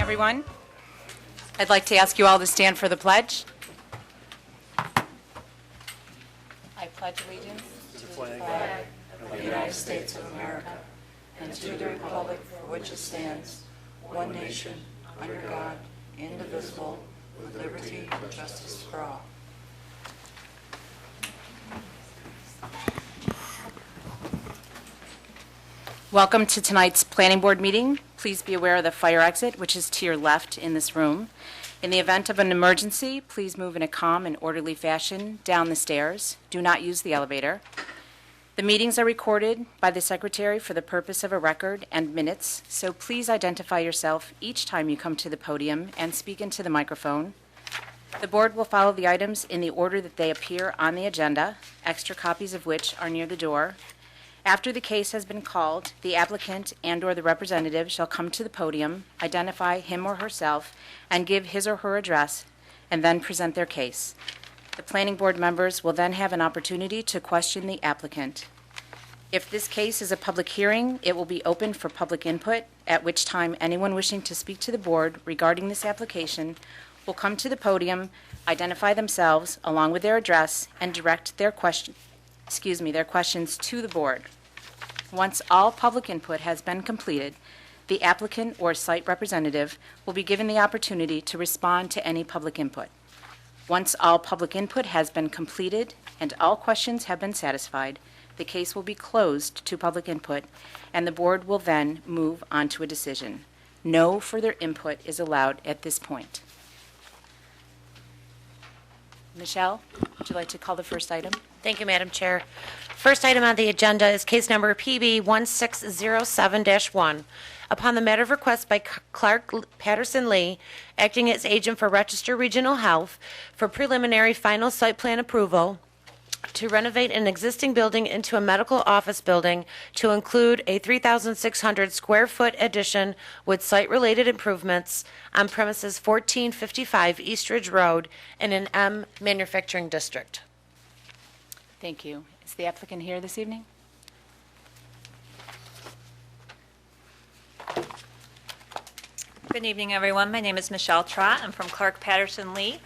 everyone. I'd like to ask you all to stand for the pledge. I pledge allegiance to the flag of the United States of America and to the republic for which it stands, one nation, under God, indivisible, with liberty and justice for all. Welcome to tonight's planning board meeting. Please be aware of the fire exit, which is to your left in this room. In the event of an emergency, please move in a calm and orderly fashion down the stairs. Do not use the elevator. The meetings are recorded by the secretary for the purpose of a record and minutes, so please identify yourself each time you come to the podium and speak into the microphone. The board will follow the items in the order that they appear on the agenda, extra copies of which are near the door. After the case has been called, the applicant and/or the representative shall come to the podium, identify him or herself, and give his or her address, and then present their case. The planning board members will then have an opportunity to question the applicant. If this case is a public hearing, it will be open for public input, at which time anyone wishing to speak to the board regarding this application will come to the podium, identify themselves along with their address, and direct their questions to the board. Once all public input has been completed, the applicant or site representative will be given the opportunity to respond to any public input. Once all public input has been completed and all questions have been satisfied, the case will be closed to public input, and the board will then move on to a decision. No further input is allowed at this point. Michelle, would you like to call the first item? Thank you, Madam Chair. First item on the agenda is case number PB 1607-1. Upon the matter of request by Clark Patterson Lee, acting as agent for Rochester Regional Health, for preliminary final site plan approval to renovate an existing building into a medical office building to include a 3,600 square foot addition with site-related improvements on premises 1455 East Ridge Road in an M manufacturing district. Thank you. Is the applicant here this evening? Good evening, everyone. My name is Michelle Trott. I'm from Clark Patterson Lee.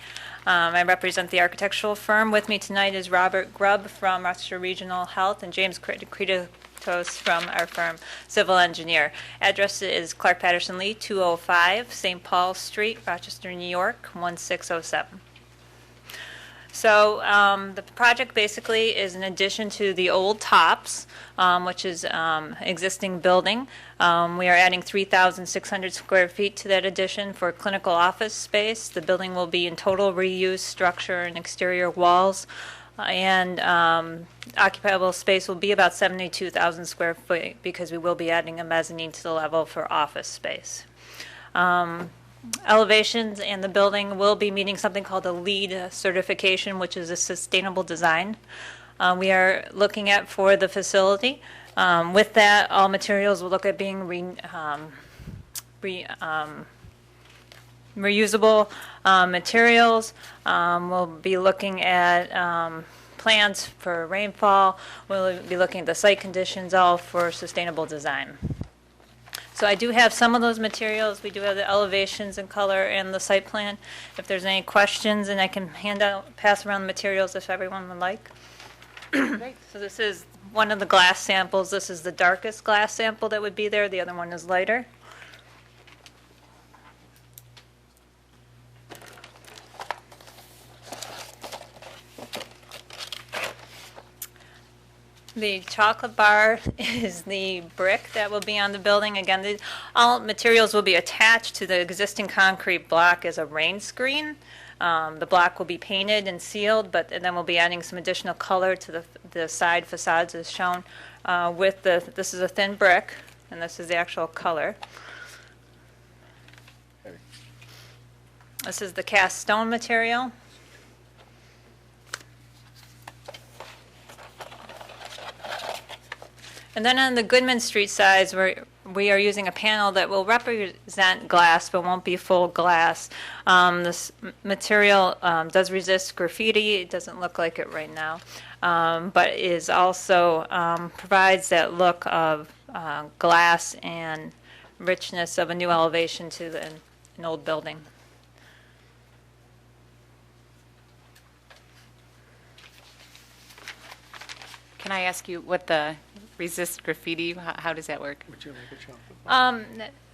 I represent the architectural firm. With me tonight is Robert Grubb from Rochester Regional Health and James Kritos from our firm, Civil Engineer. Address is Clark Patterson Lee, 205 St. Paul Street, Rochester, New York, 1607. So the project basically is an addition to the old Tops, which is existing building. We are adding 3,600 square feet to that addition for clinical office space. The building will be in total reuse structure and exterior walls, and occupiable space will be about 72,000 square feet because we will be adding a mezzanine to the level for office space. Elevations and the building will be meeting something called a LEED certification, which is a sustainable design we are looking at for the facility. With that, all materials will look at being reusable materials. We'll be looking at plans for rainfall. We'll be looking at the site conditions, all for sustainable design. So I do have some of those materials. We do have the elevations in color and the site plan. If there's any questions, and I can pass around the materials if everyone would like. Great. So this is one of the glass samples. This is the darkest glass sample that would be there. The other one is lighter. The chocolate bar is the brick that will be on the building. Again, all materials will be attached to the existing concrete block as a rain screen. The block will be painted and sealed, and then we'll be adding some additional color to the side facades as shown. This is a thin brick, and this is the actual color. This is the cast stone material. And then on the Goodman Street sides, we are using a panel that will represent glass but won't be full glass. This material does resist graffiti. It doesn't look like it right now, but is also provides that look of glass and richness of a new elevation to an old building. Can I ask you what the resist graffiti, how does that work?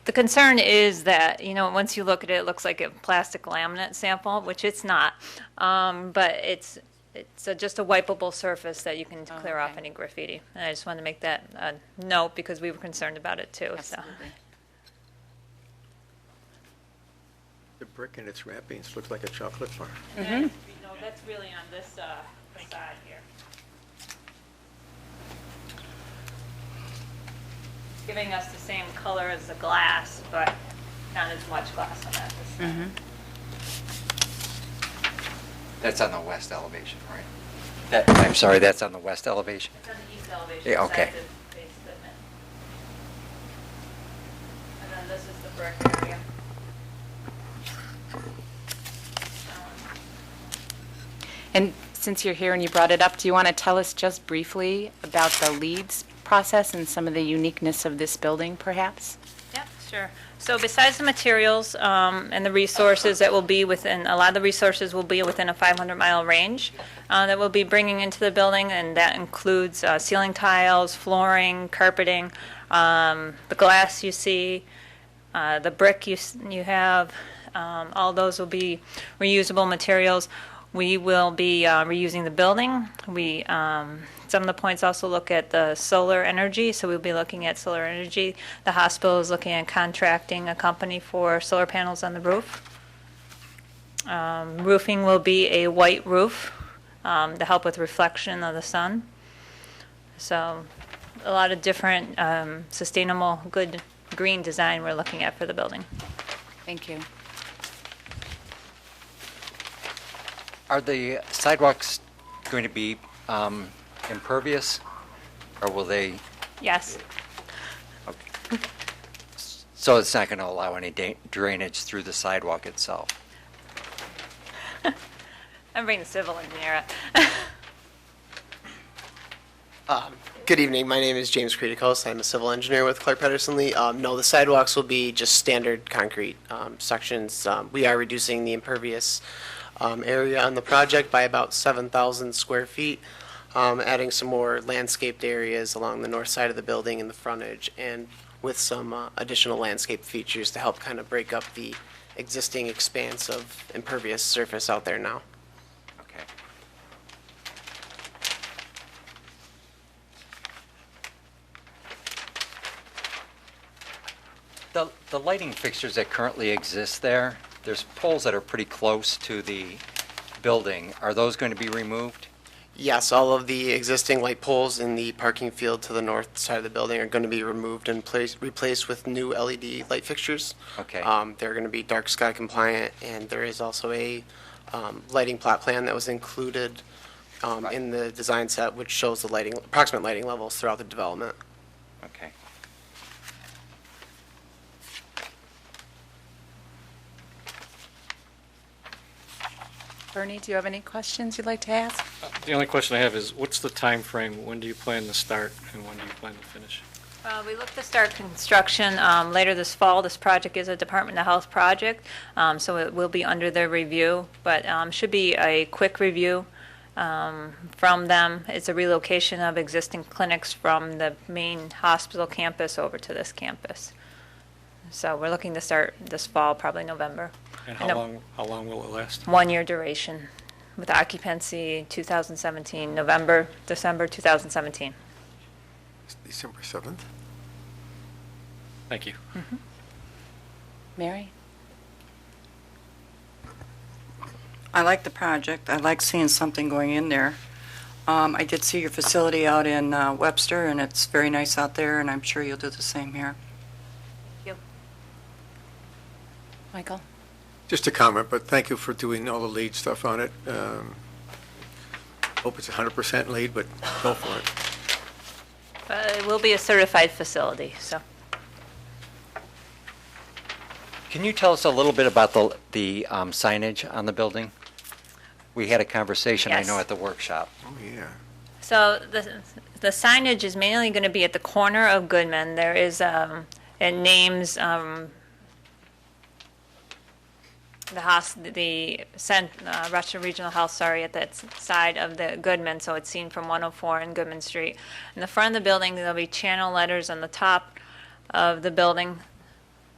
The concern is that, once you look at it, it looks like a plastic laminate sample, which it's not. But it's just a wipeable surface that you can clear off okay. any graffiti. And I just wanted to make that a note because we were concerned about it too. So. Absolutely. The brick and its wrappings look like a chocolate bar. And, that's really on this facade here. Giving us the same color as the glass, but not as much glass on that this side. That's on the west elevation, right? I'm sorry, that's on the west elevation? It's on the east elevation. Yeah, okay. Side to face fitment. And then this is the brick area. And since you're here and you brought it up, do you want to tell us just briefly about the LEEDs process and some of the uniqueness of this building, perhaps? Yeah, sure. So besides the materials and the resources that will be within, a lot of the resources will be within a 500-mile range that we'll be bringing into the building, and that includes ceiling tiles, flooring, carpeting, the glass you see, the brick you have. All those will be reusable materials. We will be reusing the building. Some of the points also look at the solar energy, so we'll be looking at solar energy. The hospital is looking at contracting a company for solar panels on the roof. Roofing will be a white roof to help with reflection of the sun. So a lot of different sustainable, good green design we're looking at for the building. Thank you. Are the sidewalks going to be impervious, or will they, Yes. so it's not going to allow any drainage through the sidewalk itself? I'm bringing the civil engineer up. Good evening. My name is James Creedicos. I'm a civil engineer with Clark Patterson Lee. No, the sidewalks will be just standard concrete sections. We are reducing the impervious area on the project by about 7,000 square feet, adding some more landscaped areas along the north side of the building and the frontage, and with some additional landscape features to help kind of break up the existing expanse of impervious surface out there now. Okay. The lighting fixtures that currently exist there's poles that are pretty close to the building. Are those going to be removed? Yes, all of the existing light poles in the parking field to the north side of the building are going to be removed and replaced with new LED light fixtures. Okay. They're going to be dark sky compliant, and there is also a lighting plot plan that was included in the design set, which shows the approximate lighting levels throughout the development. Okay. Bernie, do you have any questions you'd like to ask? The only question I have is, what's the time frame? When do you plan to start, and when do you plan to finish? We look to start construction later this fall. This project is a Department of Health project, so it will be under their review, but should be a quick review from them. It's a relocation of existing clinics from the main hospital campus over to this campus. So we're looking to start this fall, probably November. And No. how long will it last? 1-year duration with occupancy 2017, November, December 2017. December 7th? Thank you. Mary? I like the project. I like seeing something going in there. I did see your facility out in Webster, and it's very nice out there, and I'm sure you'll do the same here. Michael? Just a comment, but thank you for doing all the lead stuff on it. Hope it's 100% lead, but go for it. It will be a certified facility, so. Can you tell us a little bit about the signage on the building? We had a conversation, I know, Yes. at the workshop. Oh, yeah. So the signage is mainly going to be at the corner of Goodman. There is, it names Rochester Regional Health, sorry, at that side of the Goodman, so it's seen from 104 and Goodman Street. In the front of the building, there'll be channel letters on the top of the building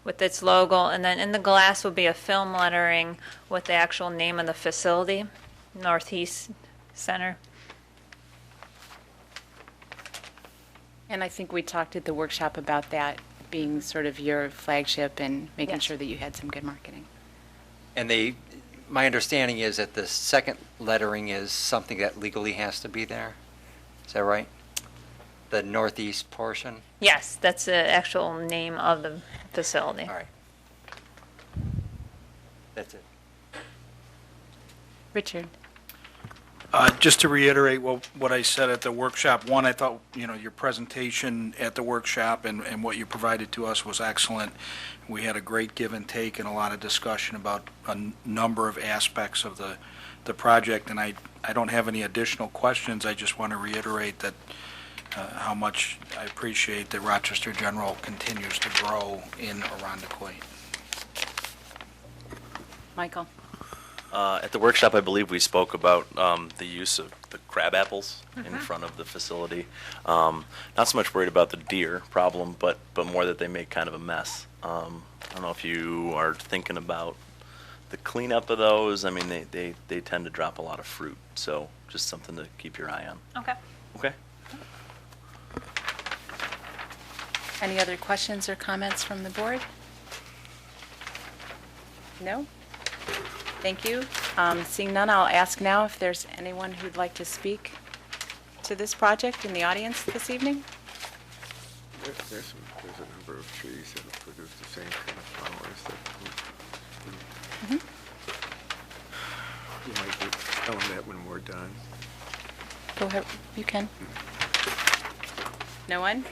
with its logo, and then in the glass will be a film lettering with the actual name of the facility, Northeast Center. And I think we talked at the workshop about that being sort of your flagship and making Yes. sure that you had some good marketing. And my understanding is that the second lettering is something that legally has to be there. Is that right? The northeast portion? Yes, that's the actual name of the facility. All right. That's it. Richard? Just to reiterate what I said at the workshop, one, I thought, your presentation at the workshop and what you provided to us was excellent. We had a great give and take and a lot of discussion about a number of aspects of the project, and I don't have any additional questions. I just want to reiterate that how much I appreciate that Rochester General continues to grow in Arundecoit. Michael? At the workshop, I believe we spoke about the use of the crab apples in front of the facility. Not so much worried about the deer problem, but more that they make kind of a mess. I don't know if you are thinking about the cleanup of those. I mean, they tend to drop a lot of fruit, so just something to keep your eye on. Okay. Okay. Any other questions or comments from the board? No? Thank you. Seeing none, I'll ask now if there's anyone who'd like to speak to this project in the audience this evening. There's a number of trees that will produce the same kind of flowers that you might tell them that when we're done. Go ahead, you can. No one?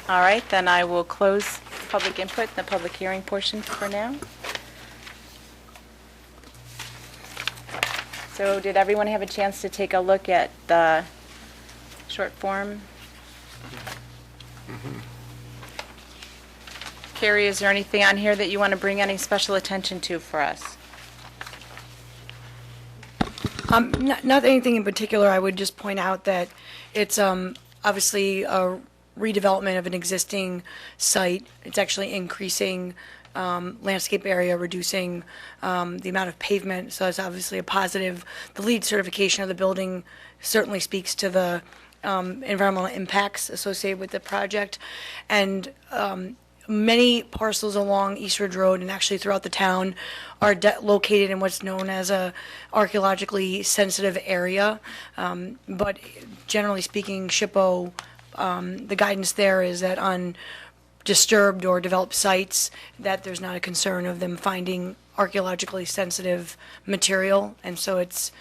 All right, then I will close public input, the public hearing portion for now. So did everyone have a chance to take a look at the short form? Carrie, is there anything on here that you want to bring any special attention to for us? Not anything in particular. I would just point out that it's obviously a redevelopment of an existing site. It's actually increasing landscape area, reducing the amount of pavement, so it's obviously a positive. The LEED certification of the building certainly speaks to the environmental impacts associated with the project. And many parcels along East Ridge Road and actually throughout the town are located in what's known as a archaeologically sensitive area. But generally speaking, SHPO, the guidance there is that on disturbed or developed sites, that there's not a concern of them finding archaeologically sensitive material, and so it's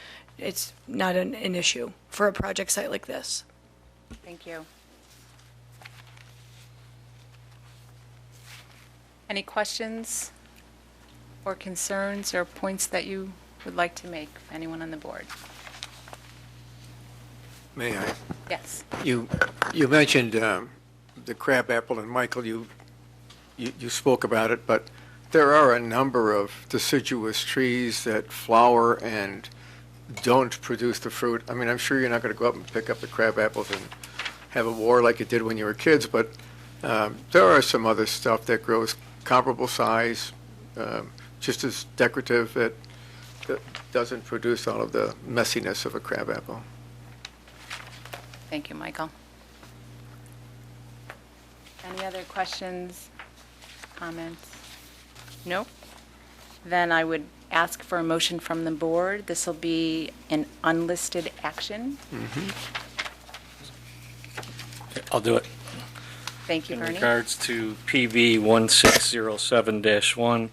not an issue for a project site like this. Thank you. Any questions or concerns or points that you would like to make, anyone on the board? May I? Yes. You mentioned the crabapple, and Michael, you spoke about it, but there are a number of deciduous trees that flower and don't produce the fruit. I mean, I'm sure you're not going to go up and pick up the crabapples and have a war like you did when you were kids, but there are some other stuff that grows comparable size, just as decorative, that doesn't produce all of the messiness of a crabapple. Thank you, Michael. Any other questions, comments? Nope. Then I would ask for a motion from the board. This will be an unlisted action. I'll do it. Thank you, In Bernie. regards to PB 1607-1,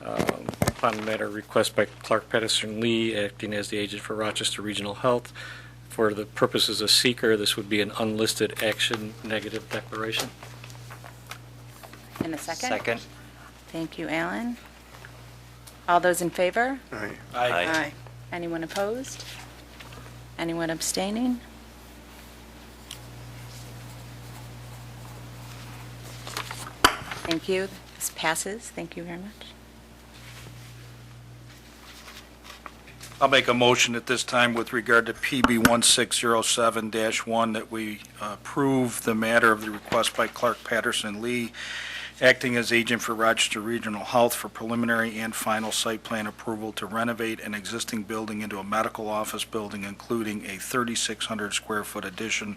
upon the matter of request by Clark Patterson Lee, acting as the agent for Rochester Regional Health, for the purposes of seeker, this would be an unlisted action negative declaration. In a second? Second. Thank you, Alan. All those in favor? All right. Aye. Anyone opposed? Anyone abstaining? Thank you. This passes. Thank you very much. I'll make a motion at this time with regard to PB 1607-1 that we approve the matter of the request by Clark Patterson Lee, acting as agent for Rochester Regional Health for preliminary and final site plan approval to renovate an existing building into a medical office building, including a 3,600 square foot addition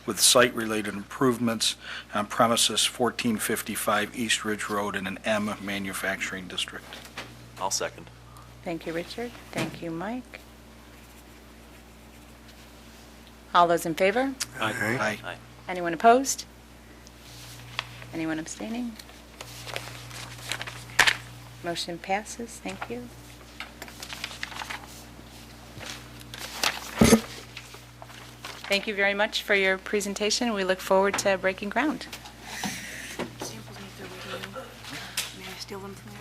with site-related improvements on premises 1455 East Ridge Road in an M manufacturing district. I'll second. Thank you, Richard. Thank you, Mike. All those in favor? Aye. Anyone opposed? Anyone abstaining? Motion passes. Thank you. Thank you very much for your presentation. We look forward to breaking ground. Samples need to review. May I steal them from you?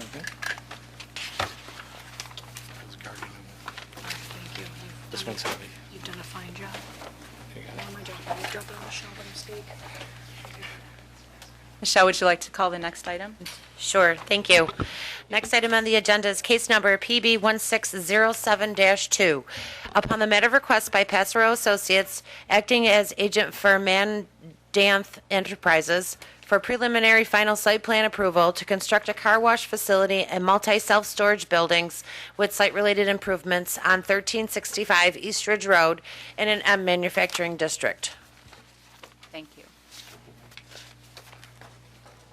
Thank you. This one's heavy. You've done a fine job. Here you go. Oh, my job. I dropped it on the shelf by mistake. Michelle, would you like to call the next item? Sure, thank you. Next item on the agenda is case number PB 1607-2. Upon the matter of request by Passero Associates, acting as agent for Mandanth Enterprises, for preliminary final site plan approval to construct a car wash facility and multi-self-storage buildings with site-related improvements on 1365 East Ridge Road in an M manufacturing district. Thank you.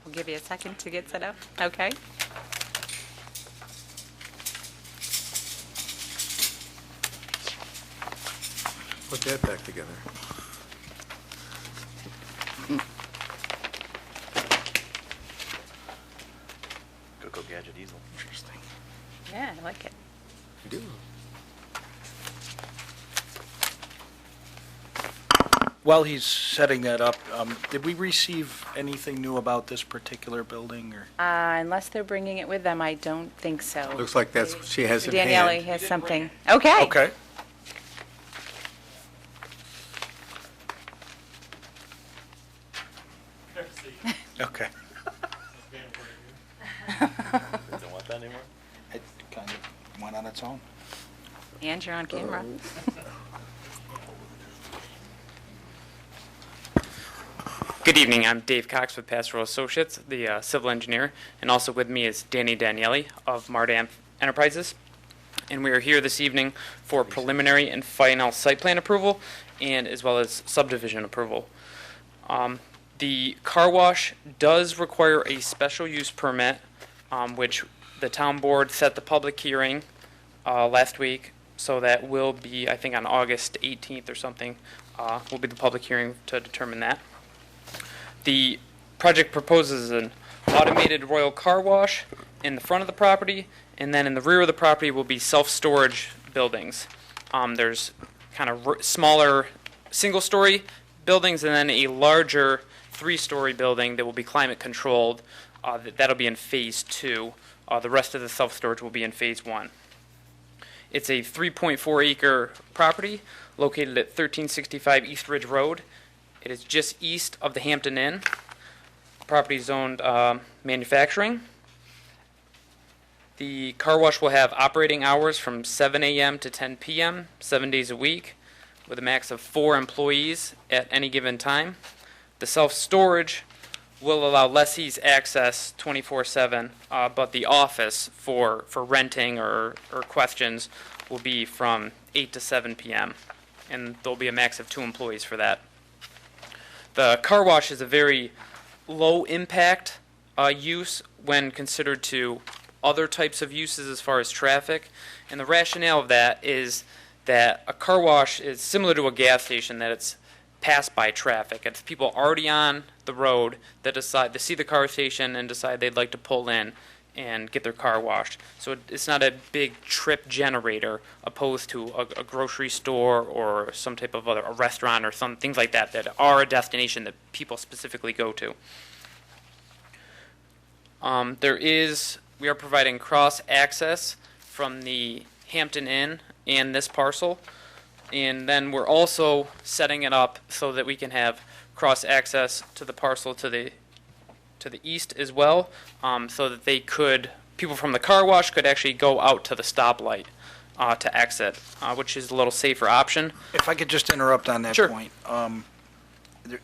We'll give you a second to get set up. Okay. Put that back together. Go Gadget easel. Interesting. Yeah, I like it. You do. While he's setting that up, did we receive anything new about this particular building, or? Unless they're bringing it with them, I don't think so. Looks like that's what she has in hand. Daniele has something. Okay. Okay. Okay. Don't want that anymore? It kind of went on its own. And you're on camera. Good evening. I'm Dave Cox with Pastoral Associates, the civil engineer, and also with me is Danny Daniele of Mandanth Enterprises. And we are here this evening for preliminary and final site plan approval, and as well as subdivision approval. The car wash does require a special use permit, which the town board set the public hearing last week, so that will be, I think, on August 18th or something, will be the public hearing to determine that. The project proposes an automated royal car wash in the front of the property, and then in the rear of the property will be self-storage buildings. There's kind of smaller single-story buildings and then a larger three-story building that will be climate-controlled. That'll be in Phase 2. The rest of the self-storage will be in Phase 1. It's a 3.4-acre property located at 1365 East Ridge Road. It is just east of the Hampton Inn. The property is zoned manufacturing. The car wash will have operating hours from 7 a.m. to 10 p.m., 7 days a week, with a max of 4 employees at any given time. The self-storage will allow lessees access 24/7, but the office for renting or questions will be from 8 to 7 p.m., and there'll be a max of 2 employees for that. The car wash is a very low impact use when considered to other types of uses as far as traffic. And the rationale of that is that a car wash is similar to a gas station, that it's passed by traffic. It's people already on the road that decide to see the car station and decide they'd like to pull in and get their car washed. So it's not a big trip generator opposed to a grocery store or some type of a restaurant or some things like that that are a destination that people specifically go to. We are providing cross access from the Hampton Inn and this parcel, and then we're also setting it up so that we can have cross access to the parcel to the east as well, so that people from the car wash could actually go out to the stoplight to exit, which is a little safer option. If I could just interrupt on that Sure. point.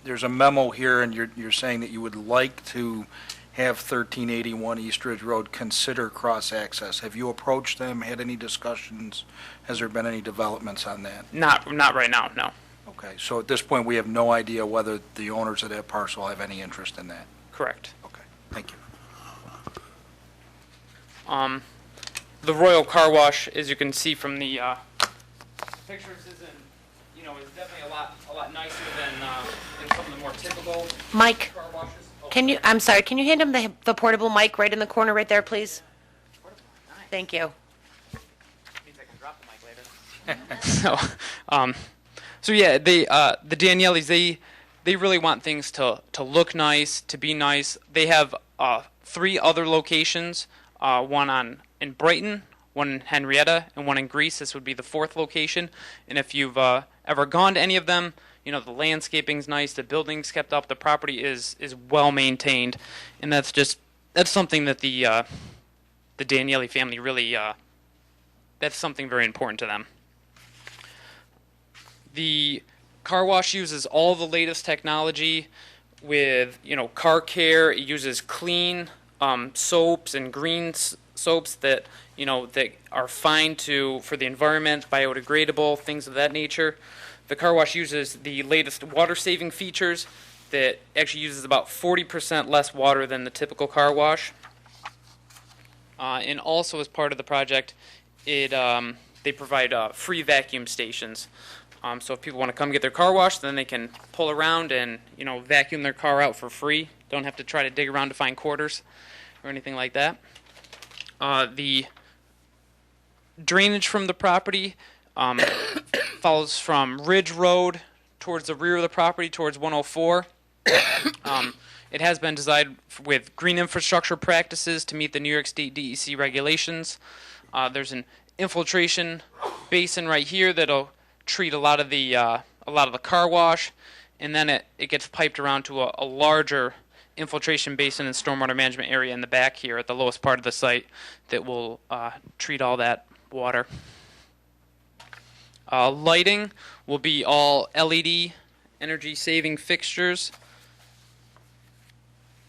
There's a memo here, and you're saying that you would like to have 1381 East Ridge Road consider cross-access. Have you approached them, had any discussions? Has there been any developments on that? Not right now, no. Okay, so at this point, we have no idea whether the owners of that parcel have any interest in that? Correct. Okay, thank you. The Royal Car Wash, as you can see from the pictures, is definitely a lot nicer than some of the more typical Mike, car washes. Oh, I'm sorry, can you hand him the portable mic right in the corner right there, please? Thank you. means I can drop the mic later. So yeah, the Daniellis, they really want things to look nice, to be nice. They have 3 other locations, one in Brighton, one in Henrietta, and one in Greece. This would be the 4th location. And if you've ever gone to any of them, the landscaping's nice, the building's kept up, the property is well maintained, and that's something that the Danielli family really that's something very important to them. The car wash uses all the latest technology with, car care. It uses clean soaps and green soaps that, that are fine for the environment, biodegradable, things of that nature. The car wash uses the latest water-saving features that actually uses about 40% less water than the typical car wash. And also as part of the project, they provide free vacuum stations. So if people want to come get their car washed, then they can pull around and vacuum their car out for free. Don't have to try to dig around to find quarters or anything like that. The drainage from the property follows from Ridge Road towards the rear of the property towards 104. It has been designed with green infrastructure practices to meet the New York State DEC regulations. There's an infiltration basin right here that'll treat a lot of the car wash, and then it gets piped around to a larger infiltration basin and stormwater management area in the back here at the lowest part of the site that will treat all that water. Lighting will be all LED energy-saving fixtures.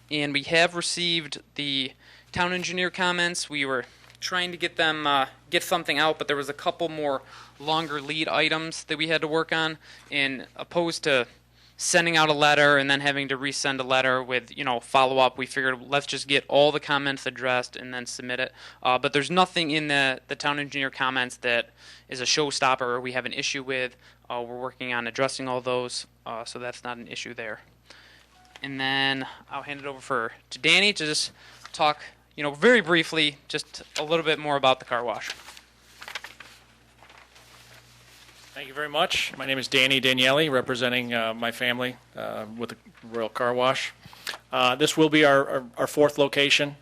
And we have received the town engineer comments. We were trying to get them get something out, but there was a couple more longer lead items that we had to work on. And opposed to sending out a letter and then having to resend a letter with follow-up, we figured let's just get all the comments addressed and then submit it. But there's nothing in the town engineer comments that is a showstopper or we have an issue with. We're working on addressing all those, so that's not an issue there. And then I'll hand it over to Danny to just talk, very briefly, just a little bit more about the car wash. Thank you very much. My name is Danny Danielli, representing my family with the Royal Car Wash. This will be our 4th location.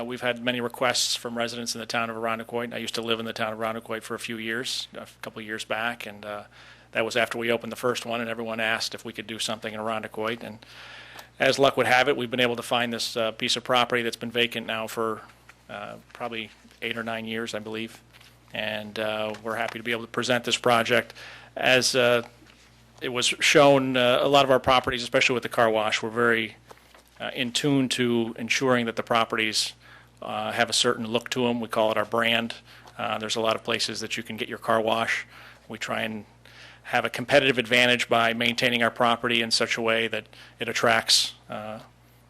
We've had many requests from residents in the town of Arundecoit. I used to live in the town of Arundecoit for a few years, a couple of years back, and that was after we opened the first one, and everyone asked if we could do something in Arundecoit. And as luck would have it, we've been able to find this piece of property that's been vacant now for probably 8 or 9 years, I believe. And we're happy to be able to present this project. As it was shown, a lot of our properties, especially with the car wash, we're very in tune to ensuring that the properties have a certain look to them. We call it our brand. There's a lot of places that you can get your car wash. We try and have a competitive advantage by maintaining our property in such a way that it attracts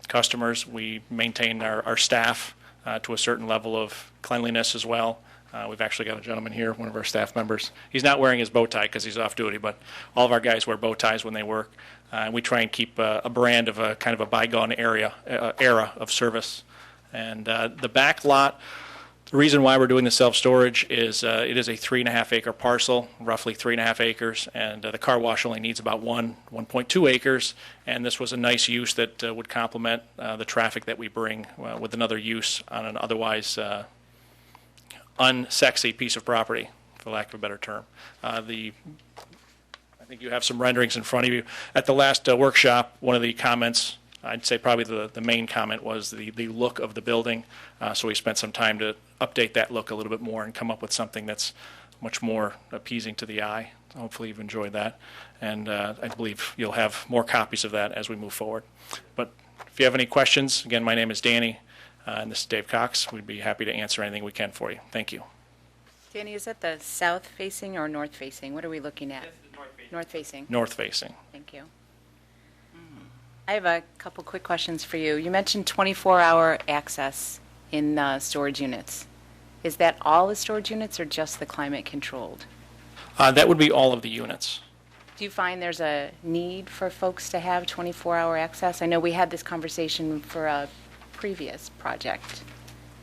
customers. We maintain our staff to a certain level of cleanliness as well. We've actually got a gentleman here, one of our staff members. He's not wearing his bow tie because he's off duty, but all of our guys wear bow ties when they work. And we try and keep a brand of a kind of a bygone era of service. And the back lot, the reason why we're doing the self-storage is it is a 3.5 acre parcel, roughly 3.5 acres, and the car wash only needs about 1.2 acres, and this was a nice use that would complement the traffic that we bring with another use on an otherwise unsexy piece of property, for lack of a better term. I think you have some renderings in front of you. At the last workshop, one of the comments, I'd say probably the main comment, was the look of the building. So we spent some time to update that look a little bit more and come up with something that's much more appeasing to the eye. Hopefully you've enjoyed that, and I believe you'll have more copies of that as we move forward. But if you have any questions, again, my name is Danny, and this is Dave Cox. We'd be happy to answer anything we can for you. Thank you. Danny, is that the south-facing or north-facing? What are we looking at? North-facing. North-facing. Thank you. I have a couple quick questions for you. You mentioned 24-hour access in storage units. Is that all the storage units or just the climate-controlled? That would be all of the units. Do you find there's a need for folks to have 24-hour access? I know we had this conversation for a previous project.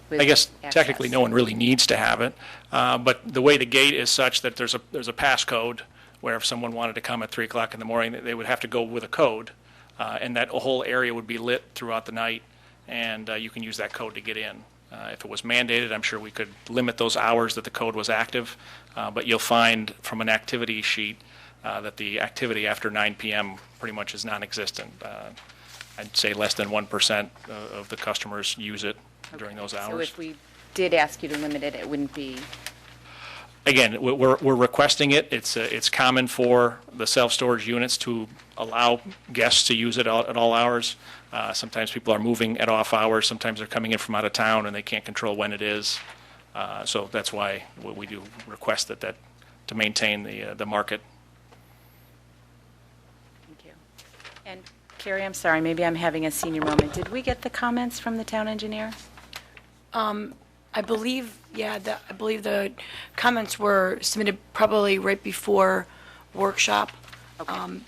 with I guess access. technically no one really needs to have it, but the way the gate is such that there's a passcode where if someone wanted to come at 3 o'clock in the morning, they would have to go with a code, and that whole area would be lit throughout the night, and you can use that code to get in. If it was mandated, I'm sure we could limit those hours that the code was active, but you'll find from an activity sheet that the activity after 9 p.m. pretty much is non-existent. I'd say less than 1% of the customers use it during those hours. So if we did ask you to limit it, it wouldn't be... Again, we're requesting it. It's common for the self-storage units to allow guests to use it at all hours. Sometimes people are moving at off hours. Sometimes they're coming in from out of town and they can't control when it is. So that's why we do request that to maintain the market. Thank you. And Carrie, I'm sorry, maybe I'm having a senior moment. Did we get the comments from the town engineer? I believe, I believe the comments were submitted probably right before workshop. Okay.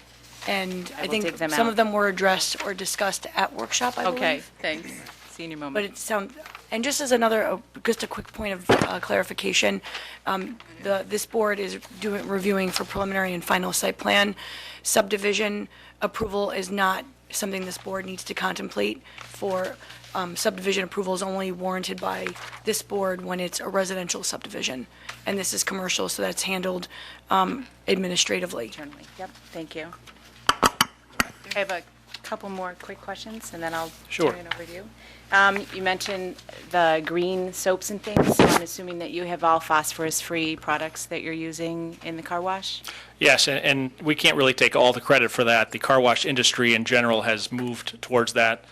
And I I will think dig them some out. of them were addressed or discussed at workshop, I believe. Okay, thanks. Senior But moment. it sounds, and just as another, just a quick point of clarification, this board is reviewing for preliminary and final site plan. Subdivision approval is not something this board needs to contemplate. For subdivision approval is only warranted by this board when it's a residential subdivision. And this is commercial, so that's handled administratively. Internally. Yep, thank you. I have a couple more quick questions, and then I'll Sure. turn it over to you. You mentioned the green soaps and things, so I'm assuming that you have all phosphorus-free products that you're using in the car wash? Yes, and we can't really take all the credit for that. The car wash industry in general has moved towards that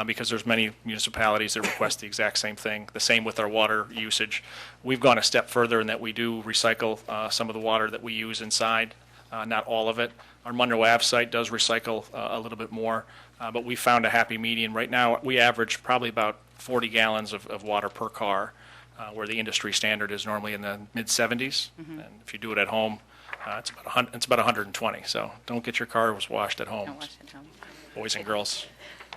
because there's many municipalities that request the exact same thing. The same with our water usage. We've gone a step further in that we do recycle some of the water that we use inside, not all of it. Our Monroe Ave site does recycle a little bit more, but we found a happy median. Right now, we average probably about 40 gallons of water per car, where the industry standard is normally in the mid-70s. And if you do it at home, it's about 120. So don't get your cars washed at home, Don't wash at home. boys and girls.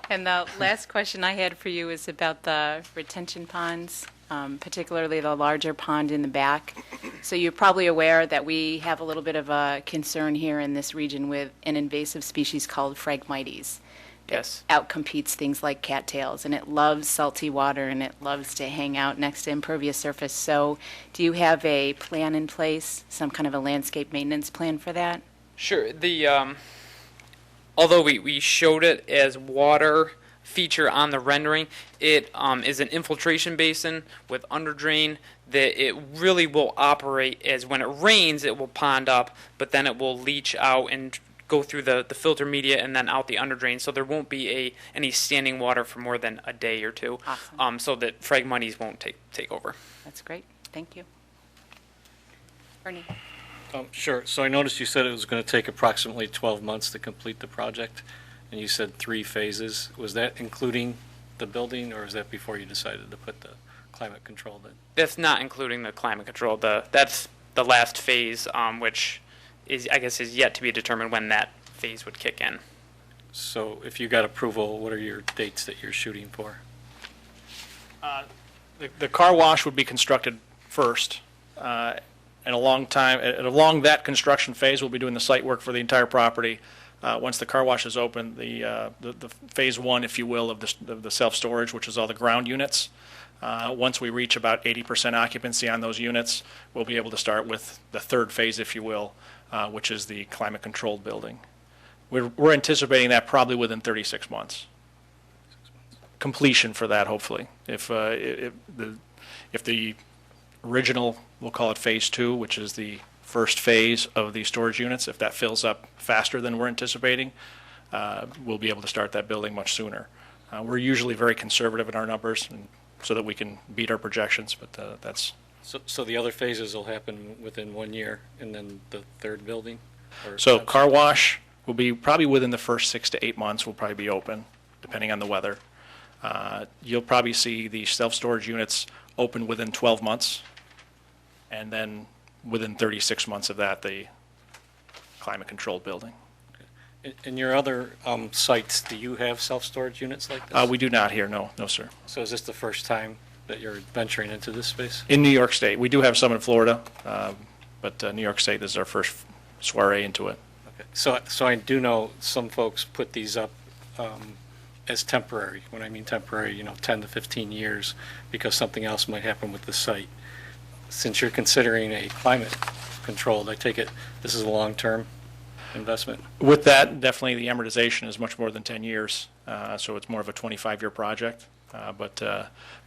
And the last question I had for you is about the retention ponds, particularly the larger pond in the back. So you're probably aware that we have a little bit of a concern here in this region with an invasive species called Phragmites. that Yes. outcompetes things like cattails, and it loves salty water, and it loves to hang out next to impervious surface. So do you have a plan in place, some kind of a landscape maintenance plan for that? Sure. Although we showed it as water feature on the rendering, it is an infiltration basin with underdrain that it really will operate as when it rains, it will pond up, but then it will leach out and go through the filter media and then out the underdrain. So there won't be any standing water for more than a day or two. Awesome. So that Phragmites won't take over. That's great. Thank you. Ernie? Sure. So I noticed you said it was going to take approximately 12 months to complete the project, and you said 3 phases. Was that including the building, or is that before you decided to put the climate control in? That's not including the climate control. That's the last phase, which I guess is yet to be determined when that phase would kick in. So if you got approval, what are your dates that you're shooting for? The car wash would be constructed first, and along that construction phase, we'll be doing the site work for the entire property. Once the car wash is open, the phase 1, if you will, of the self-storage, which is all the ground units. Once we reach about 80% occupancy on those units, we'll be able to start with the third phase, if you will, which is the climate-controlled building. We're anticipating that probably within 36 months. Completion for that, hopefully. If the original, we'll call it Phase 2, which is the first phase of the storage units. If that fills up faster than we're anticipating, we'll be able to start that building much sooner. We're usually very conservative in our numbers and so that we can beat our projections, but that's... So the other phases will happen within 1 year, and then the third building? So car wash will be probably within the first 6 to 8 months will probably be open, depending on the weather. You'll probably see the self-storage units open within 12 months, and then within 36 months of that, the climate-controlled building. In your other sites, do you have self-storage units like this? We do not here, no, sir. So is this the first time that you're venturing into this space? In New York State. We do have some in Florida, but New York State, this is our first soiree into it. Okay. So I do know some folks put these up as temporary. When I mean temporary, 10 to 15 years, because something else might happen with the site. Since you're considering a climate controlled, I take it this is a long-term investment? With that, definitely the amortization is much more than 10 years, so it's more of a 25-year project. But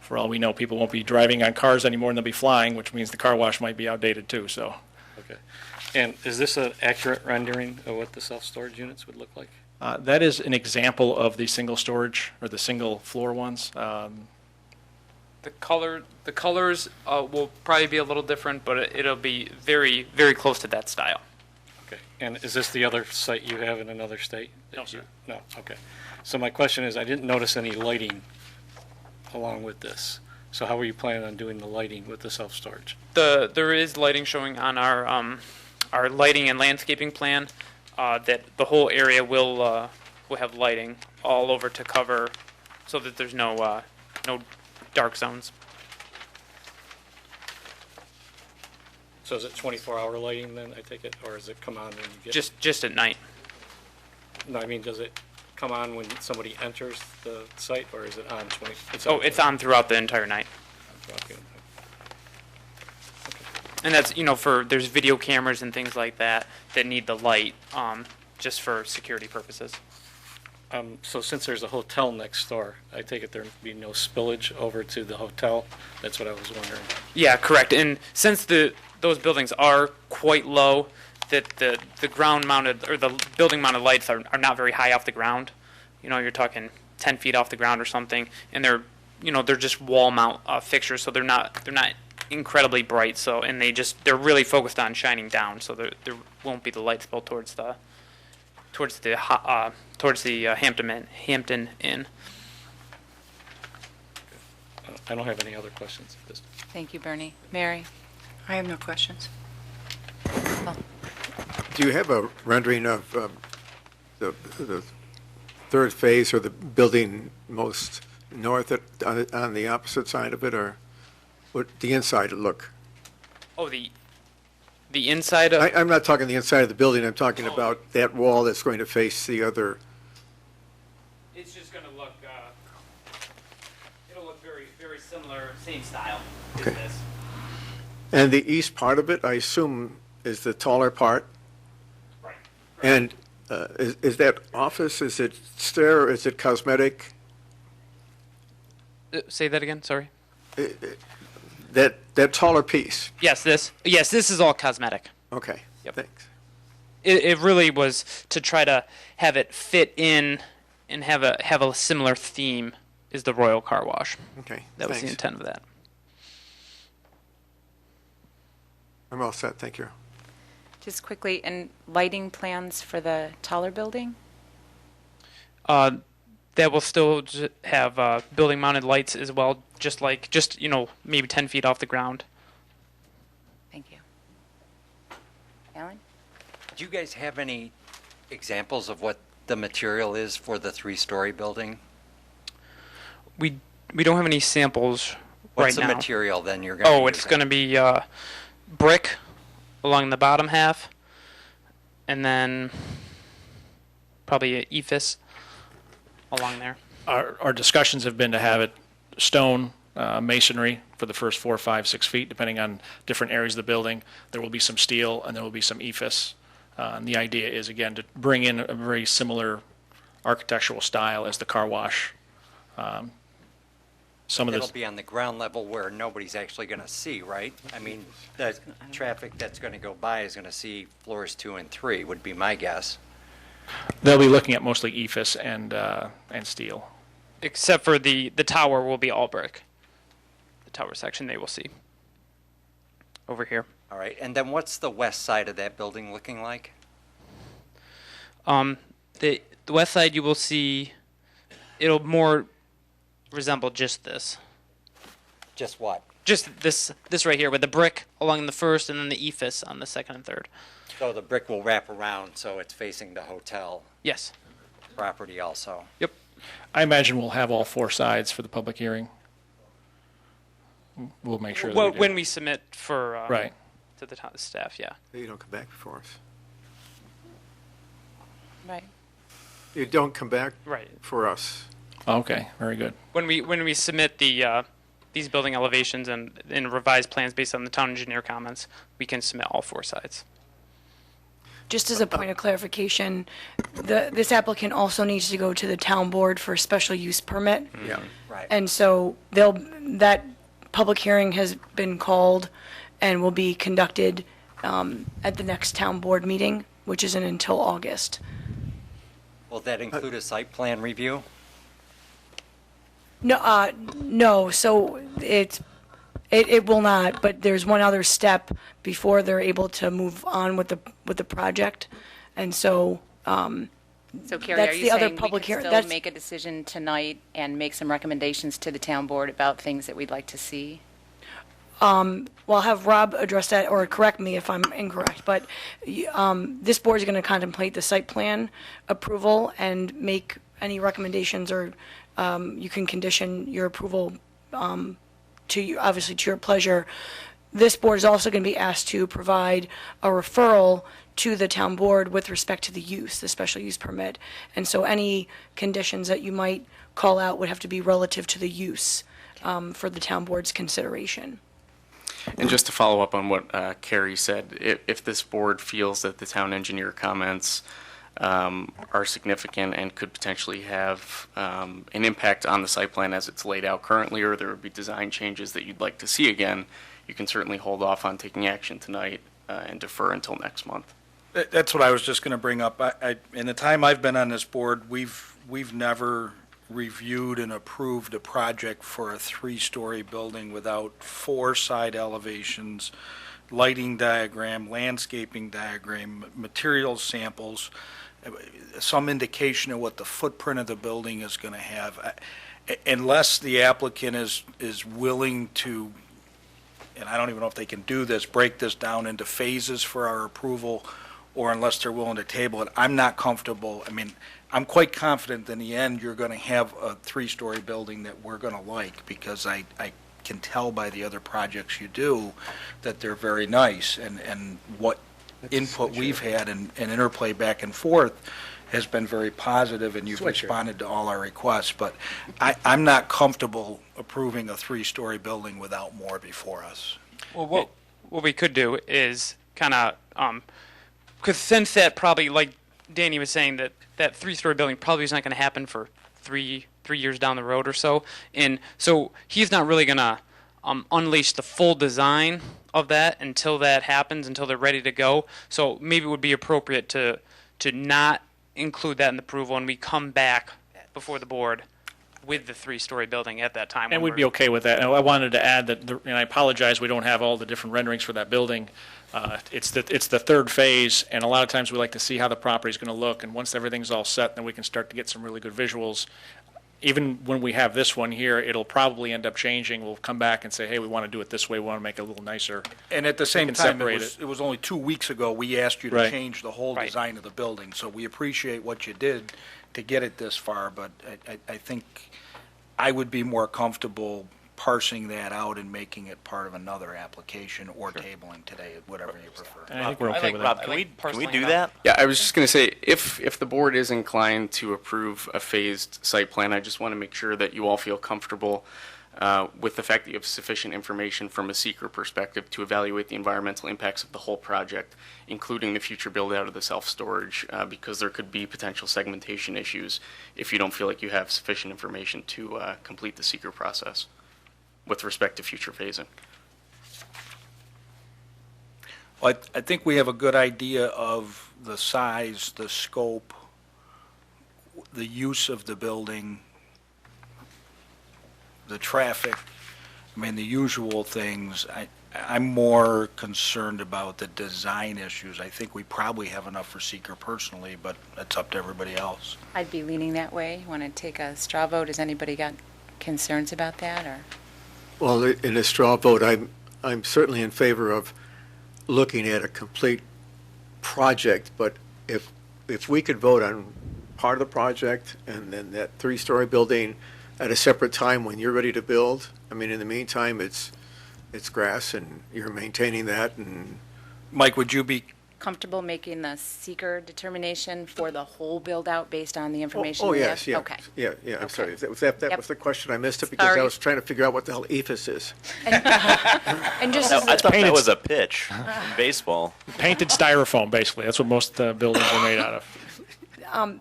for all we know, people won't be driving on cars anymore and they'll be flying, which means the car wash might be outdated too, so. Okay. And is this an accurate rendering of what the self-storage units would look like? That is an example of the single storage, or the single floor ones. The colors will probably be a little different, but it'll be very, very close to that style. Okay. And is this the other site you have in another state? No, sir. No, okay. So my question is, I didn't notice any lighting along with this. So how are you planning on doing the lighting with the self-storage? There is lighting showing on our lighting and landscaping plan that the whole area will have lighting all over to cover so that there's no dark zones. So is it 24-hour lighting then, I take it, or does it come on when you get... Just at night. No, I mean, does it come on when somebody enters the site, or is it on 20? It's on throughout the entire night. Okay. And that's, there's video cameras and things like that that need the light just for security purposes. So since there's a hotel next door, I take it there'd be no spillage over to the hotel? That's what I was wondering. Yeah, correct. And since those buildings are quite low, that the ground-mounted, or the building-mounted lights are not very high off the ground. You're talking 10 feet off the ground or something, and they're just wall mount fixtures, so they're not incredibly bright. So, and they're really focused on shining down, so there won't be the light spill towards the Hampton Inn. I don't have any other questions at this time. Thank you, Bernie. Mary? I have no questions. Do you have a rendering of the third phase, or the building most north on the opposite side of it, or what the inside look? Oh, the inside of... I'm not talking the inside of the building, I'm talking about that wall that's going to face the other. It's just going to look, it'll look very, very similar, same style as Okay. this. And the east part of it, I assume, is the taller part? Right. And is that office, is it stair, is it cosmetic? Say that again, sorry. That taller piece? Yes, this is all cosmetic. Okay, Yep. thanks. It really was to try to have it fit in and have a similar theme is the Royal Car Wash. Okay, That was the thanks. intent of that. I'm all set, thank you. Just quickly, and lighting plans for the taller building? That will still have building-mounted lights as well, just maybe 10 feet off the ground. Thank you. Alan? Do you guys have any examples of what the material is for the three-story building? We don't have any samples What's right now. the material then you're going to use? It's going to be brick along the bottom half, and then probably an ephes along there. Our discussions have been to have it stone masonry for the first 4, 5, 6 feet, depending on different areas of the building. There will be some steel, and there will be some ephes. And the idea is, again, to bring in a very similar architectural style as the car wash some of It'll this, be on the ground level where nobody's actually going to see, right? I mean, the traffic that's going to go by is going to see floors 2 and 3, would be my guess. they'll be looking at mostly EFS and steel. Except for the tower will be all brick. The tower section they will see. Over here. All right, and then what's the west side of that building looking like? The west side you will see, it'll more resemble just this. Just what? Just this right here with the brick along the first and then the EFS on the second and third. So the brick will wrap around, so it's facing the hotel Yes. property also. Yep. I imagine we'll have all 4 sides for the public hearing. We'll make sure that Well, we do. when we submit for Right. to the staff, yeah. You don't come back before us. Right. You don't come back Right. for us. Okay, very good. When we submit these building elevations and revised plans based on the town engineer comments, we can submit all 4 sides. Just as a point of clarification, this applicant also needs to go to the town board for a special use permit. Yeah. Right. And so that public hearing has been called and will be conducted at the next town board meeting, which isn't until August. Will that include a site plan review? No, so it will not, but there's one other step before they're able to move on with the project. And so, So Carrie, are That's you the other saying we public could hearing- still that's- make a decision tonight and make some recommendations to the town board about things that we'd like to see? well, I'll have Rob address that, or correct me if I'm incorrect, but this board is going to contemplate the site plan approval and make any recommendations, or you can condition your approval obviously to your pleasure. This board is also going to be asked to provide a referral to the town board with respect to the use, the special use permit. And so any conditions that you might call out would have to be relative to the use for the town board's consideration. And just to follow up on what Carrie said, if this board feels that the town engineer comments are significant and could potentially have an impact on the site plan as it's laid out currently, or there would be design changes that you'd like to see again, you can certainly hold off on taking action tonight and defer until next month. That's what I was just going to bring up. In the time I've been on this board, we've never reviewed and approved a project for a 3-story building without 4 side elevations, lighting diagram, landscaping diagram, material samples, some indication of what the footprint of the building is going to have. Unless the applicant is willing to, and I don't even know if they can do this, break this down into phases for our approval, or unless they're willing to table it, I'm not comfortable. I mean, I'm quite confident in the end you're going to have a 3-story building that we're going to like, because I can tell by the other projects you do that they're very nice, and what input we've had and interplay back and forth has been very positive, and you've responded to all our requests. But I'm not comfortable approving a 3-story building without more before us. Well, what we could do is kind of, because since that probably, like Danny was saying, that 3-story building probably is not going to happen for three years down the road or so, and so he's not really going to unleash the full design of that until that happens, until they're ready to go. So maybe it would be appropriate to not include that in the approval, and we come back before the board with the 3-story building at that time. And we'd be okay with that. And I wanted to add that, and I apologize, we don't have all the different renderings for that building. It's the third phase, and a lot of times we like to see how the property's going to look, and once everything's all set, then we can start to get some really good visuals. Even when we have this one here, it'll probably end up changing. We'll come back and say, hey, we want to do it this way, we want to make it a little nicer. And at the same can time, separate it was only 2 weeks ago, we asked you to Right. change the whole Right. design of the building. So we appreciate what you did to get it this far, but I think I would be more comfortable parsing that out and making it part of another application, or tabling today, whatever you prefer. And I think we're okay with that. Rob, can we do that? Yeah, I was just going to say, if the board is inclined to approve a phased site plan, I just want to make sure that you all feel comfortable with the fact that you have sufficient information from a seeker perspective to evaluate the environmental impacts of the whole project, including the future build-out of the self-storage, because there could be potential segmentation issues if you don't feel like you have sufficient information to complete the seeker process with respect to future phasing. Well, I think we have a good idea of the size, the scope, the use of the building, the traffic, I mean, the usual things. I'm more concerned about the design issues. I think we probably have enough for seeker personally, but that's up to everybody else. I'd be leaning that way. Want to take a straw vote? Has anybody got concerns about that, or? Well, in a straw vote, I'm certainly in favor of looking at a complete project, but if we could vote on part of the project and then that three-story building at a separate time when you're ready to build, I mean, in the meantime, it's grass and you're maintaining that. And Mike, would you be Comfortable making the seeker determination for the whole build-out based on the information Oh, we yes, have? yeah. Okay. Yeah, I'm Okay. sorry. That Yep. was the question. I missed it because I Sorry. was trying to figure out what the hell EFS is. And just No, as I a- thought Painted- that was a pitch in baseball. Painted styrofoam, basically. That's what most buildings are made out of.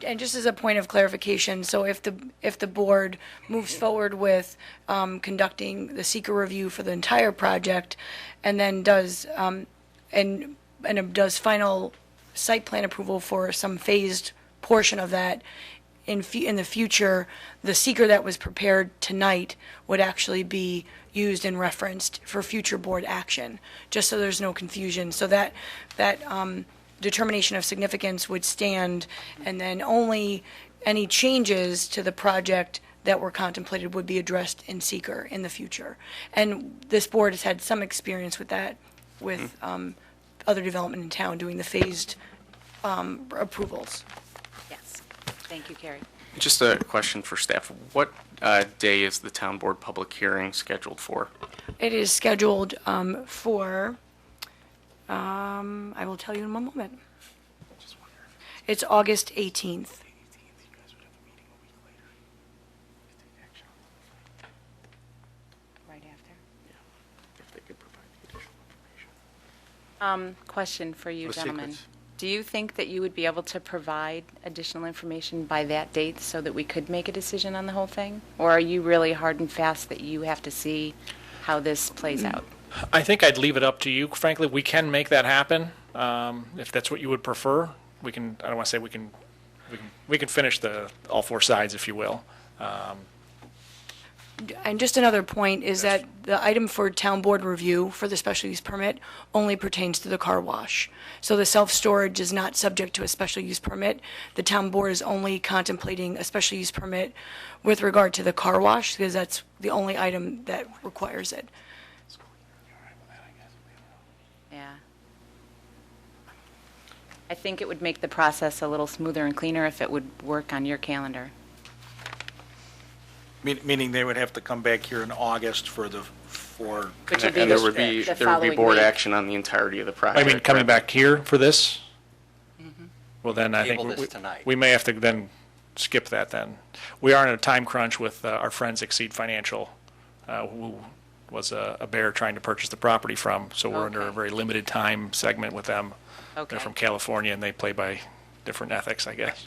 And just as a point of clarification, so if the board moves forward with conducting the seeker review for the entire project, and then does does final site plan approval for some phased portion of that, in the future, the seeker that was prepared tonight would actually be used and referenced for future board action, just so there's no confusion. So that determination of significance would stand, and then only any changes to the project that were contemplated would be addressed in seeker in the future. And this board has had some experience with that, with other development in town doing the phased approvals. Yes. Thank you, Carrie. Just a question for staff. What day is the town board public hearing scheduled for? It is scheduled for, I will tell you in one moment. It's August 18th. Right after. Question for you, No gentlemen. secrets. Do you think that you would be able to provide additional information by that date so that we could make a decision on the whole thing? Or are you really hard and fast that you have to see how this plays out? I think I'd leave it up to you. Frankly, we can make that happen. If that's what you would prefer, we can, I don't want to say we can finish all four sides, if you will. And just another point is that the item for town board review for the special use permit only pertains to the car wash. So the self-storage is not subject to a special use permit. The town board is only contemplating a special use permit with regard to the car wash, because that's the only item that requires it. Yeah. I think it would make the process a little smoother and cleaner if it would work on your calendar. Meaning they would have to come back here in August for Which would be And the there would be following board week. action on the entirety of the project. I mean, coming back here for this? Well, then I think Table this tonight. we may have to then skip that then. We are in a time crunch with our friends Exceed Financial, who was a bear trying to purchase the property from, so we're under a Okay. very limited time segment with them. Okay. They're from California, and they play by different ethics, I guess.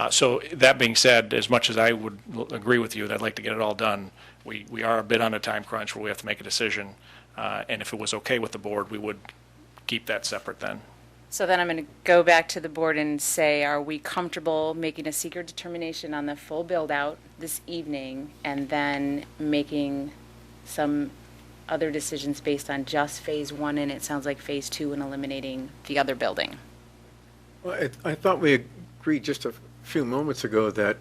So that being said, as much as I would agree with you that I'd like to get it all done, we are a bit on a time crunch where we have to make a decision. And if it was okay with the board, we would keep that separate then. So then I'm going to go back to the board and say, are we comfortable making a seeker determination on the full build-out this evening, and then making some other decisions based on just Phase 1, and it sounds like Phase 2, and eliminating the other building? Well, I thought we agreed just a few moments ago that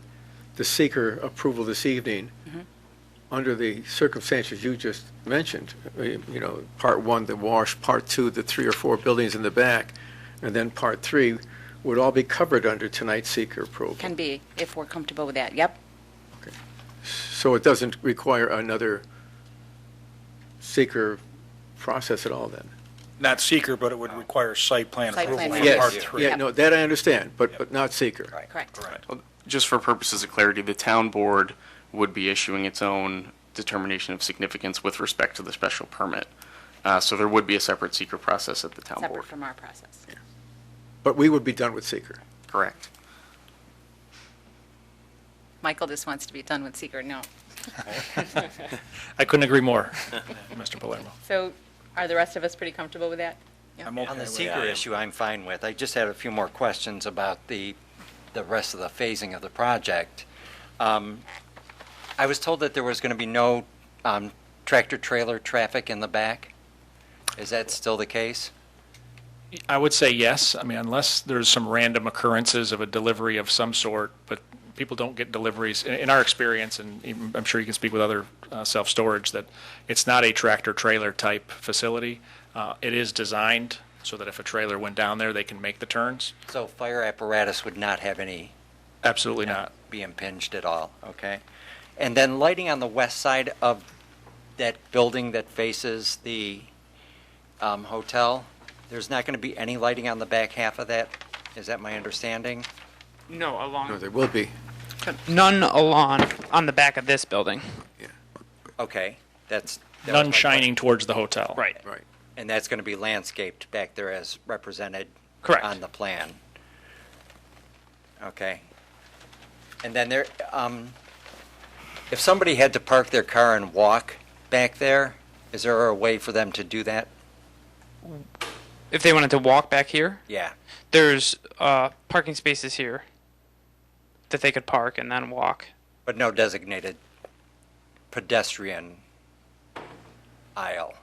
the seeker approval this evening, under the circumstances you just mentioned, Part 1, the wash, Part 2, the 3 or 4 buildings in the back, and then Part 3 would all be covered under tonight's seeker approval. Can be, if we're comfortable with that. Yep. So it doesn't require another seeker process at all then? not seeker, but it would require site plan Site approval plan for review. part Yes, three. yeah, no, that I understand, but not seeker. Correct. Just for purposes of clarity, the town board would be issuing its own determination of significance with respect to the special permit. So there would be a separate seeker process at the town board. Separate from our process. But we would be done with seeker. Correct. Michael just wants to be done with seeker, no. I couldn't agree more, Mr. Palermo. So are the rest of us pretty comfortable with that? I'm okay On the with seeker that. issue, I'm fine with. I just had a few more questions about the rest of the phasing of the project. I was told that there was going to be no tractor-trailer traffic in the back. Is that still the case? I would say yes. I mean, unless there's some random occurrences of a delivery of some sort, but people don't get deliveries. In our experience, and even I'm sure you can speak with other self-storage, that it's not a tractor-trailer type facility. It is designed so that if a trailer went down there, they can make the turns. So fire apparatus would not have any Absolutely not. be impinged at all, okay? And then lighting on the west side of that building that faces the hotel, there's not going to be any lighting on the back half of that? Is that my understanding? No, No, there will be. none along on the back of this building. Okay, that was None my shining towards the hotel. Right. Right. And that's going to be landscaped back there as represented Correct. on the plan. Okay. And then there, if somebody had to park their car and walk back there, is there a way for them to do that? If they wanted to walk back here, Yeah. there's parking spaces here that they could park and then walk. But no designated pedestrian aisle.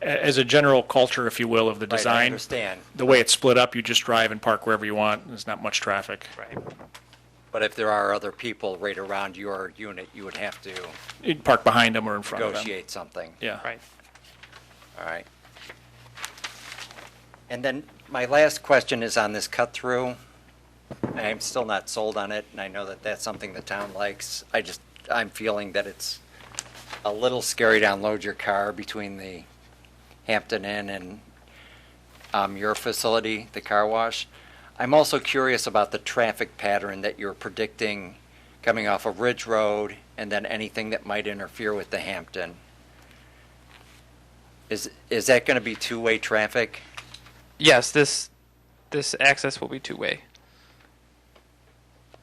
As a general culture, if you will, of the Right, I design, understand. the way it's split up, you just drive and park wherever you want. There's not much traffic. Right. But if there are other people right around your unit, you would have to You'd park behind them or in front of them. negotiate something. Yeah. Right. All right. And then my last question is on this cut-through. I'm still not sold on it, and I know that that's something the town likes. I'm feeling that it's a little scary to unload your car between the Hampton Inn and your facility, the car wash. I'm also curious about the traffic pattern that you're predicting coming off of Ridge Road and then anything that might interfere with the Hampton. Is that going to be two-way traffic? Yes, this access will be two-way.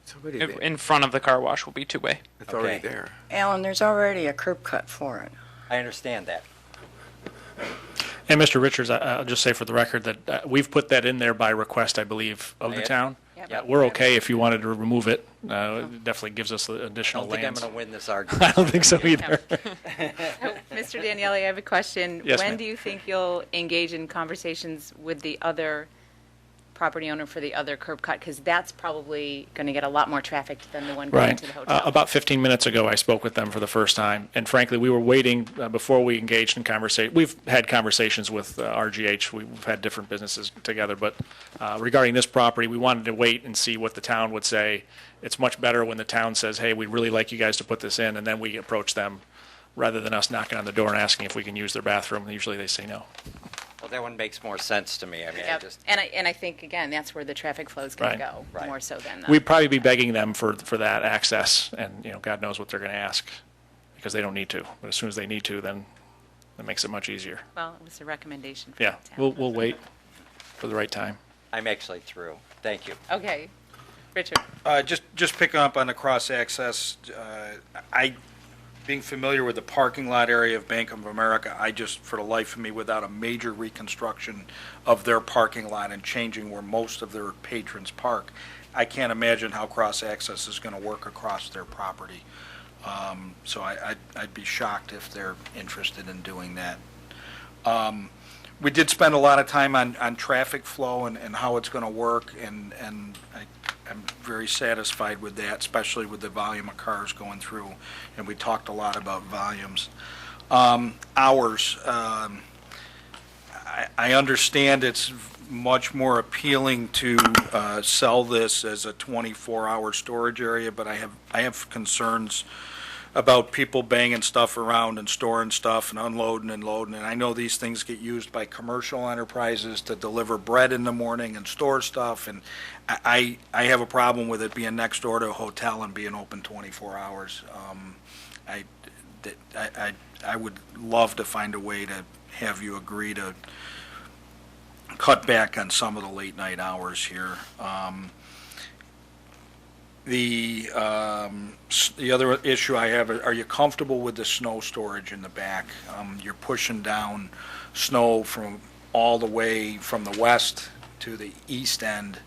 It's already there. In front of the car wash will be two-way. It's already Okay. there. Alan, there's already a curb cut for it. I understand that. And Mr. Richards, I'll just say for the record that we've put that in there by request, I believe, of the Yep. town. Yep. We're okay if you wanted to remove it. It definitely gives us additional I don't think I'm lands. going to win this argument. I don't think so either. Mr. Daniele, I have a question. Yes, When ma'am. do you think you'll engage in conversations with the other property owner for the other curb cut? Because that's probably going to get a lot more traffic than the one going Right. to the hotel. About 15 minutes ago, I spoke with them for the first time, and frankly, we were waiting before we engaged in conversation. We've had conversations with RGH. We've had different businesses together, but regarding this property, we wanted to wait and see what the town would say. It's much better when the town says, hey, we'd really like you guys to put this in, and then we approach them, rather than us knocking on the door and asking if we can use their bathroom. Usually they say no. Well, that one makes more sense to me. I mean, I Yep. just, And I think, again, that's where the traffic flow is going to Right. go, Right. more so than We'd probably be begging them for that access, and, God knows what they're going to ask, because they don't need to. But as soon as they need to, then it makes it much easier. well, it was a recommendation for Yeah, the town. we'll wait for the right time. I'm actually through. Thank you. Okay. Richard? Just picking up on the cross-access, being familiar with the parking lot area of Bank of America, I just, for the life of me, without a major reconstruction of their parking lot and changing where most of their patrons park, I can't imagine how cross-access is going to work across their property. So I'd be shocked if they're interested in doing that. We did spend a lot of time on traffic flow and how it's going to work, and I'm very satisfied with that, especially with the volume of cars going through, and we talked a lot about volumes. Hours, I understand it's much more appealing to sell this as a 24-hour storage area, but I have concerns about people banging stuff around and storing stuff and unloading and loading. And I know these things get used by commercial enterprises to deliver bread in the morning and store stuff. And I have a problem with it being next door to a hotel and being open 24 hours. I would love to find a way to have you agree to cut back on some of the late night hours here. The other issue I have, are you comfortable with the snow storage in the back? You're pushing down snow from all the way from the west to the east end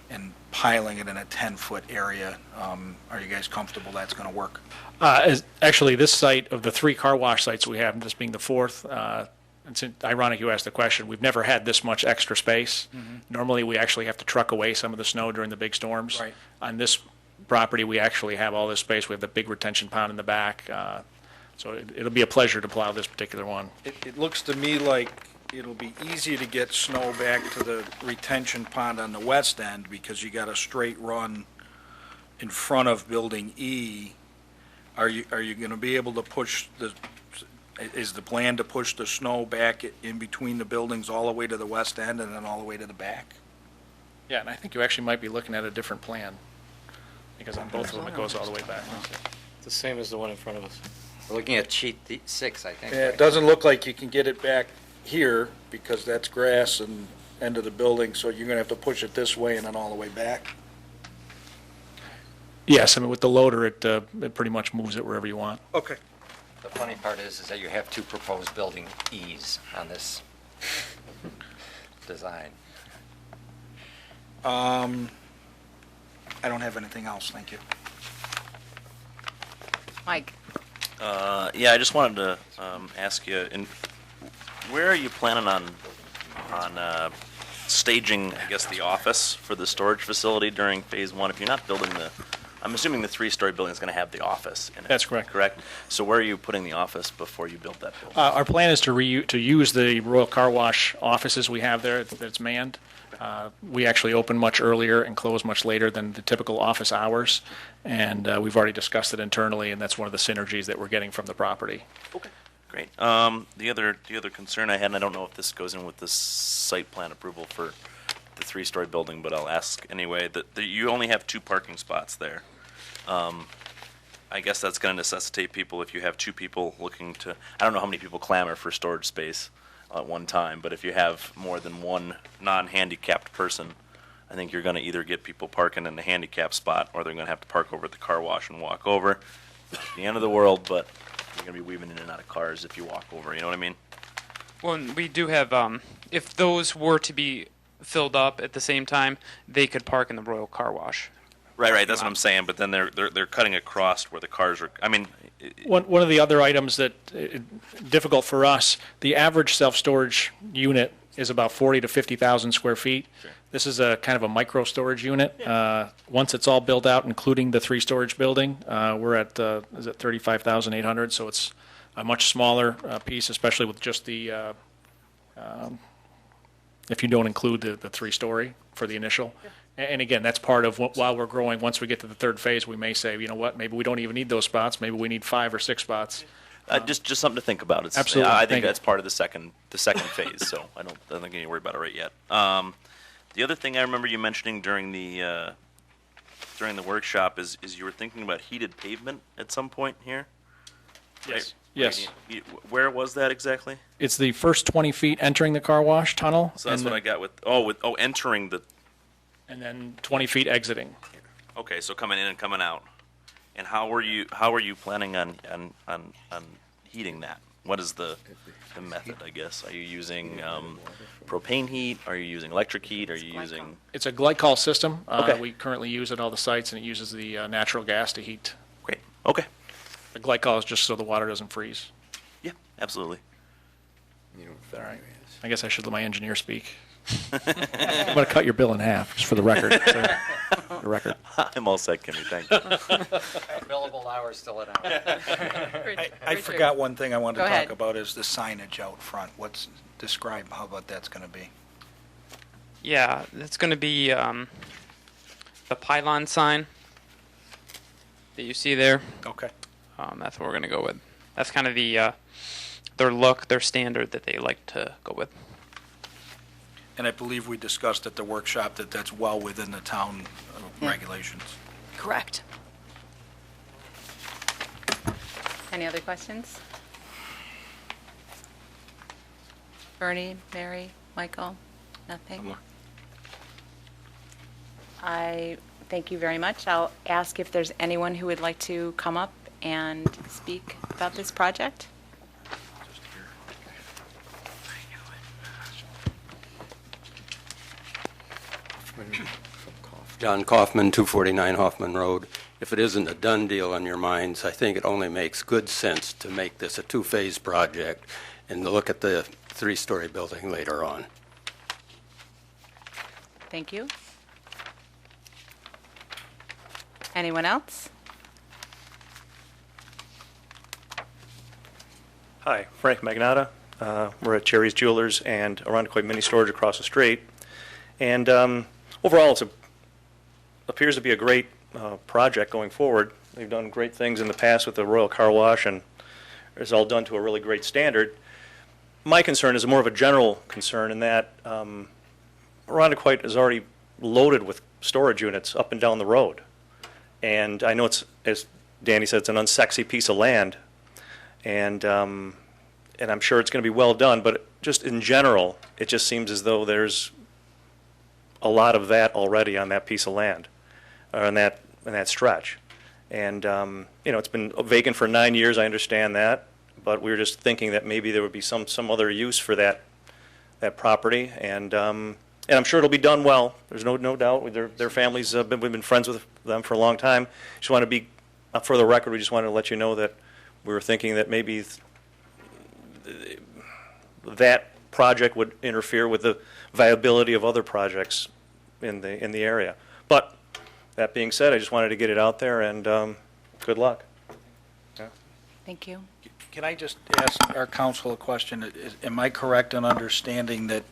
and piling it in a 10-foot area. Are you guys comfortable that's going to work? Actually, this site, of the 3 car wash sites we have, this being the 4th, it's ironic you asked the question, we've never had this much extra space. Normally, we actually have to truck away some of the snow during the big storms. Right. On this property, we actually have all this space. We have the big retention pond in the back. So it'll be a pleasure to plow this particular one. It looks to me like it'll be easy to get snow back to the retention pond on the west end because you got a straight run in front of Building E. Are you going to be able to push is the plan to push the snow back in between the buildings all the way to the west end and then all the way to the back? Yeah, and I think you actually might be looking at a different plan, because on both of them, it goes all the way back. It's the same as the one in front of us. We're looking at sheet 6, I think. Yeah, right? it doesn't look like you can get it back here because that's grass and end of the building, so you're going to have to push it this way and then all the way back. Yes, I mean, with the loader, it pretty much moves it wherever you want. Okay. The funny part is that you have 2 proposed building E's on this design. I don't have anything else, thank you. Mike? Yeah, I just wanted to ask you, where are you planning on staging, I guess, the office for the storage facility during Phase 1? If you're not building I'm assuming the 3-story building is going to have the office in it. That's correct. Correct? So where are you putting the office before you build that building? Our plan is to use the Royal Car Wash offices we have there that's manned. We actually open much earlier and close much later than the typical office hours, and we've already discussed it internally, and that's one of the synergies that we're getting from the property. Okay, great. The other concern I had, and I don't know if this goes in with the site plan approval for the 3-story building, but I'll ask anyway, that you only have 2 parking spots there. I guess that's going to necessitate people, if you have 2 people looking to, I don't know how many people clamor for storage space at one time, but if you have more than 1 non-handicapped person, I think you're going to either get people parking in the handicap spot, or they're going to have to park over at the car wash and walk over. It's the end of the world, but you're going to be weaving in and out of cars if you walk over, you know what I mean? Well, and we do have, if those were to be filled up at the same time, they could park in the Royal Car Wash. Right, that's what I'm saying, but then they're cutting across where the cars are, I mean... One of the other items that difficult for us, the average self-storage unit is about 40 to 50,000 square feet. Sure. This is a kind of a micro storage unit. Once it's all built out, including the 3-storage building, we're at, is it 35,800? So it's a much smaller piece, especially with just the, if you don't include the 3-story for the initial. And again, that's part of while we're growing, once we get to the 3rd phase, we may say, you know what, maybe we don't even need those spots. Maybe we need 5 or 6 spots. Just something to think about. Absolutely. I think that's part of the second phase, so I don't think you need to worry about it right yet. The other thing I remember you mentioning during the workshop is you were thinking about heated pavement at some point here? Yes. Right? Yes. Where was that exactly? It's the first 20 feet entering the car wash tunnel. So that's what I got with entering the... And then 20 feet exiting. Okay, so coming in and coming out. And how are you planning on heating that? What is the method, I guess? Are you using propane heat? Are you using electric heat? Are you using... It's a glycol system. Okay. We currently use at all the sites, and it uses the natural gas to heat. Great. Okay. The glycol is just so the water doesn't freeze. Yeah, absolutely. All right. I guess I should let my engineer speak. I'm going to cut your bill in half, just for the record. The record. I'm all set, Kimmy. Thank you. Billable hours still at hour. I forgot one thing I wanted Go to ahead. talk about is the signage out front. Describe how about that's going to be? Yeah, it's going to be the pylon sign that you see there. Okay. That's what we're going to go with. That's kind of their look, their standard that they like to go with. And I believe we discussed at the workshop that that's well within the town regulations. Correct. Any other questions? Bernie, Mary, Michael? Nothing? I thank you very much. I'll ask if there's anyone who would like to come up and speak about this project. John Kaufman, 249 Hoffman Road. If it isn't a done deal on your minds, I think it only makes good sense to make this a two-phase project and to look at the three-story building later on. Thank you. Anyone else? Hi, Frank Magnotta. We're at Cherry's Jewelers and Arundecoit Mini Storage across the street. And overall, it appears to be a great project going forward. They've done great things in the past with the Royal Car Wash, and it's all done to a really great standard. My concern is more of a general concern in that Arundecoit is already loaded with storage units up and down the road. And I know it's, as Danny said, it's an unsexy piece of land. And I'm sure it's going to be well done, but just in general, it just seems as though there's a lot of that already on that piece of land, or in that stretch. And it's been vacant for 9 years. I understand that, but we were just thinking that maybe there would be some other use for that property, and I'm sure it'll be done well. There's no doubt. Their families we've been friends with them for a long time. Just want to be, for the record, we just wanted to let you know that we were thinking that maybe that project would interfere with the viability of other projects in the area. But that being said, I just wanted to get it out there, and good luck. Yeah. Thank you. Can I just ask our council a question? Am I correct in understanding that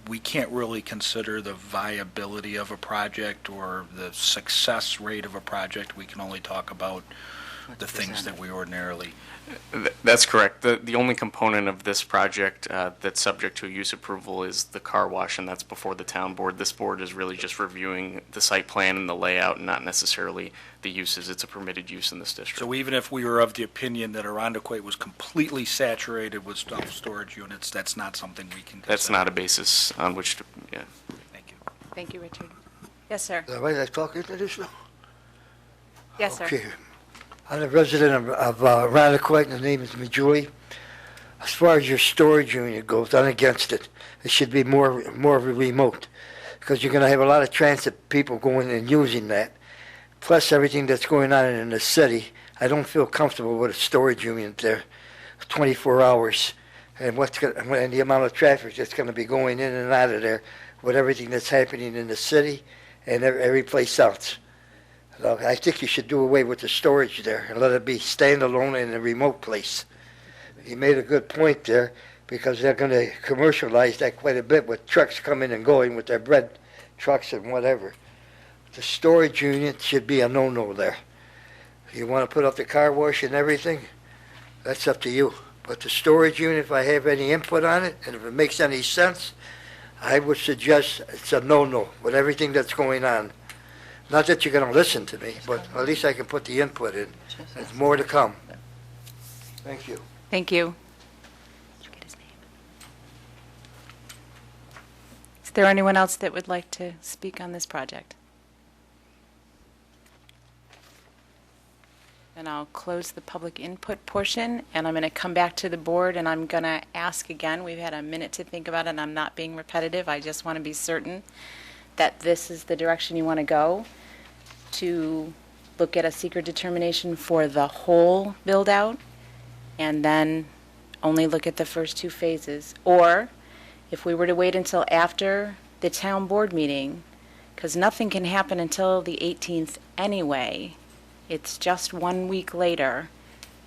we can't really consider the viability of a project or the success rate of a project? We can only talk about the things that we ordinarily... That's correct. The only component of this project that's subject to use approval is the car wash, and that's before the town board. This board is really just reviewing the site plan and the layout, and not necessarily the uses. It's a permitted use in this district. So even if we were of the opinion that Arundecoit was completely saturated with self-storage units, that's not something we can consider? That's not a basis on which to, yeah. Thank you. Thank you, Richard. Yes, sir. Am I talking to this now? Yes, sir. Okay. I'm a resident of Arundecoit, and the name is Majuli. As far as your storage unit goes, I'm against it. It should be more remote, because you're going to have a lot of transit people going and using that. Plus everything that's going on in the city, I don't feel comfortable with a storage unit there, 24 hours, and and the amount of traffic that's going to be going in and out of there with everything that's happening in the city and every place else. I think you should do away with the storage there and let it be standalone in a remote place. You made a good point there, because they're going to commercialize that quite a bit with trucks coming and going with their bread trucks and whatever. The storage unit should be a no-no there. You want to put up the car wash and everything, that's up to you. But the storage unit, if I have any input on it, and if it makes any sense, I would suggest it's a no-no with everything that's going on. Not that you're going to listen to me, but at least I can put the input in. There's more to come. Thank you. Thank you. Is there anyone else that would like to speak on this project? And I'll close the public input portion, and I'm going to come back to the board, and I'm going to ask again. We've had a minute to think about it, and I'm not being repetitive. I just want to be certain that this is the direction you want to go, to look at a secret determination for the whole build-out, and then only look at the first two phases. Or if we were to wait until after the town board meeting, because nothing can happen until the 18th anyway, it's just 1 week later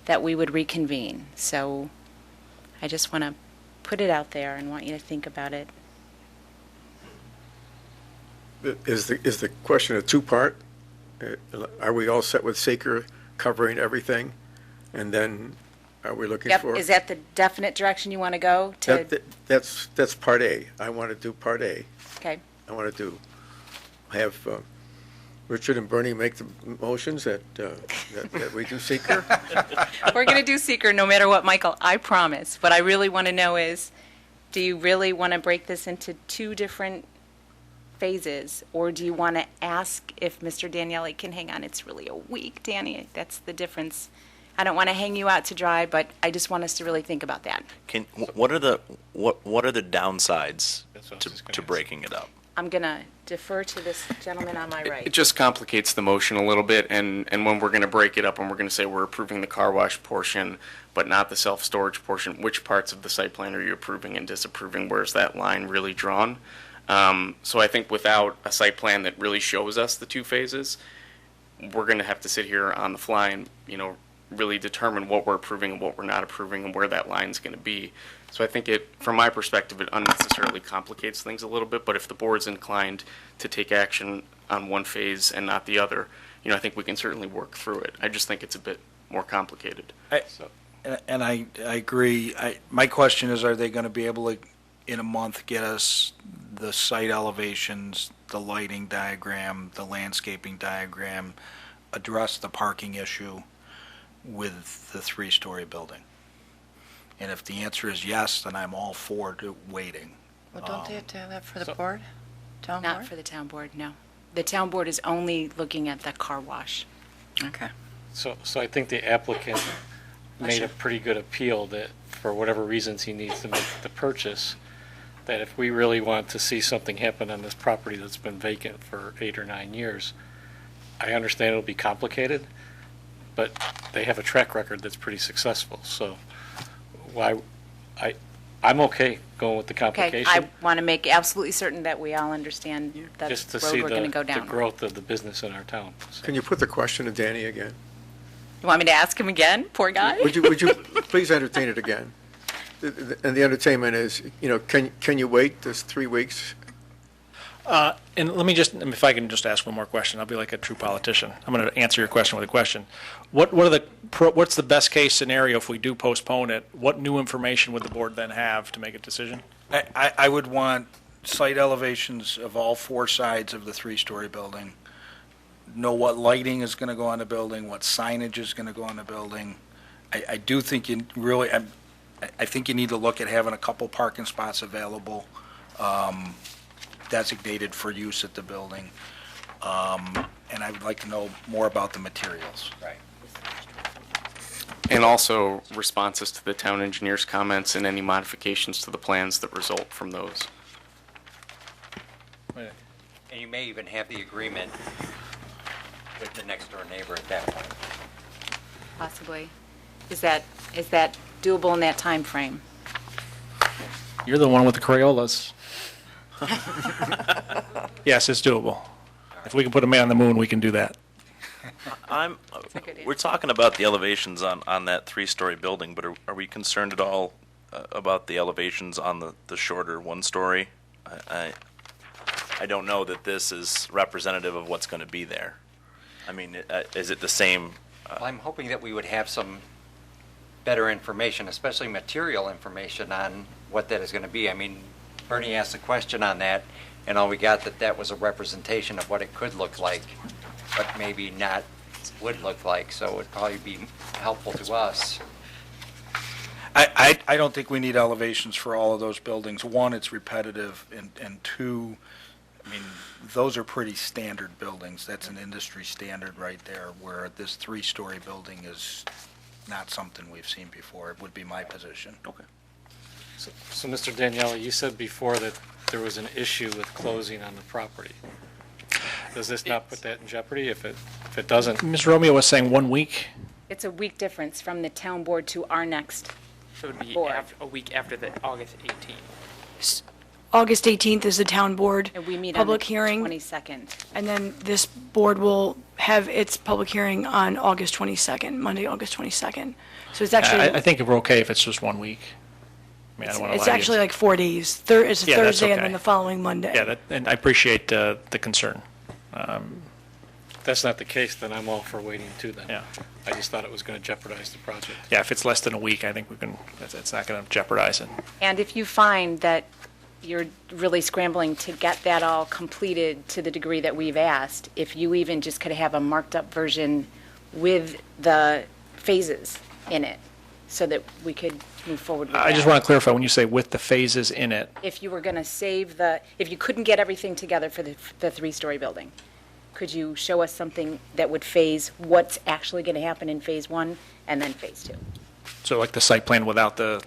that we would reconvene. So I just want to put it out there and want you to think about it. Is the question a two-part? Are we all set with seeker covering everything, and then are we looking Yep, for? is that the definite direction you want to go to? That's part A. I want to do part A. Okay. I want to have Richard and Bernie make the motions that we do seeker. We're going to do seeker no matter what, Michael, I promise. What I really want to know is, do you really want to break this into two different phases, or do you want to ask if Mr. Daniele can hang on? It's really a week, Danny. That's the difference. I don't want to hang you out to dry, but I just want us to really think about that. What are the downsides to breaking it up? I'm going to defer to this gentleman on my right. It just complicates the motion a little bit, and when we're going to break it up and we're going to say we're approving the car wash portion, but not the self-storage portion, which parts of the site plan are you approving and disapproving? Where's that line really drawn? So I think without a site plan that really shows us the two phases, we're going to have to sit here on the fly and, really determine what we're approving and what we're not approving and where that line's going to be. So I think from my perspective, it unnecessarily complicates things a little bit, but if the board's inclined to take action on one phase and not the other, I think we can certainly work through it. I just think it's a bit more complicated. And I agree. My question is, are they going to be able to, in a month, get us the site elevations, the lighting diagram, the landscaping diagram, address the parking issue with the three-story building? And if the answer is yes, then I'm all for waiting. Well, don't they have to have that for the board? Town Not board? for the town board, no. The town board is only looking at the car wash. Okay. So I think the applicant made a pretty good appeal that for whatever reasons he needs to make the purchase, that if we really want to see something happen on this property that's been vacant for 8 or 9 years, I understand it'll be complicated, but they have a track record that's pretty successessful. So I'm okay going with the Okay, complication. I want to make absolutely certain that we all understand that just to road see we're going to go the down. growth of the business in our town. So. Can you put the question to Danny again? You want me to ask him again? Poor guy. Would you please entertain it again? And the entertainment is, can you wait this 3 weeks? And let me just, if I can just ask one more question, I'll be like a true politician. I'm going to answer your question with a question. What's the best case scenario if we do postpone it? What new information would the board then have to make a decision? I would want site elevations of all four sides of the three-story building. Know what lighting is going to go on the building, what signage is going to go on the building. I do think you really, I think you need to look at having a couple parking spots available, designated for use at the building. And I would like to know more about the materials. Right. And also responses to the town engineer's comments and any modifications to the plans that result from those. And you may even have the agreement with the next door neighbor at that point. Possibly. Is that doable in that time frame? You're the one with the Crayolas. Yes, it's doable. If we can put a man on the moon, we can do that. We're talking about the elevations on that three-story building, but are we concerned at all about the elevations on the shorter one-story? I don't know that this is representative of what's going to be there. I mean, is it the same? Well, I'm hoping that we would have some better information, especially material information on what that is going to be. I mean, Bernie asked a question on that, and all we got that was a representation of what it could look like, but maybe not would look like, so it would probably be helpful to us. I don't think we need elevations for all of those buildings. One, it's repetitive, and two, I mean, those are pretty standard buildings. That's an industry standard right there, where this three-story building is not something we've seen before. It would be my position. Okay. So Mr. Daniele, you said before that there was an issue with closing on the property. Does this not put that in jeopardy if it doesn't? Ms. Romeo was saying 1 week. It's a week difference from the town board to our next So it would be board. a week after the August 18th. August 18th is the town board And we meet on the public hearing, 22nd. and then this board will have its public hearing on August 22nd, Monday, August 22nd. So it's actually, I think we're okay if it's just 1 week. I mean, I don't want to it's lie to you. actually like 4 days. It's a Yeah, that's Thursday and okay. then the following Monday. Yeah, and I appreciate the concern. that's not the case, then I'm all for waiting too then. Yeah. I just thought it was going to jeopardize the project. Yeah, if it's less than a week, I think it's not going to jeopardize it. And if you find that you're really scrambling to get that all completed to the degree that we've asked, if you even just could have a marked up version with the phases in it, so that we could move forward with that. I just want to clarify, when you say with the phases in it, If you were going to save if you couldn't get everything together for the three-story building, could you show us something that would phase what's actually going to happen in phase one and then phase two? so like the site plan without the...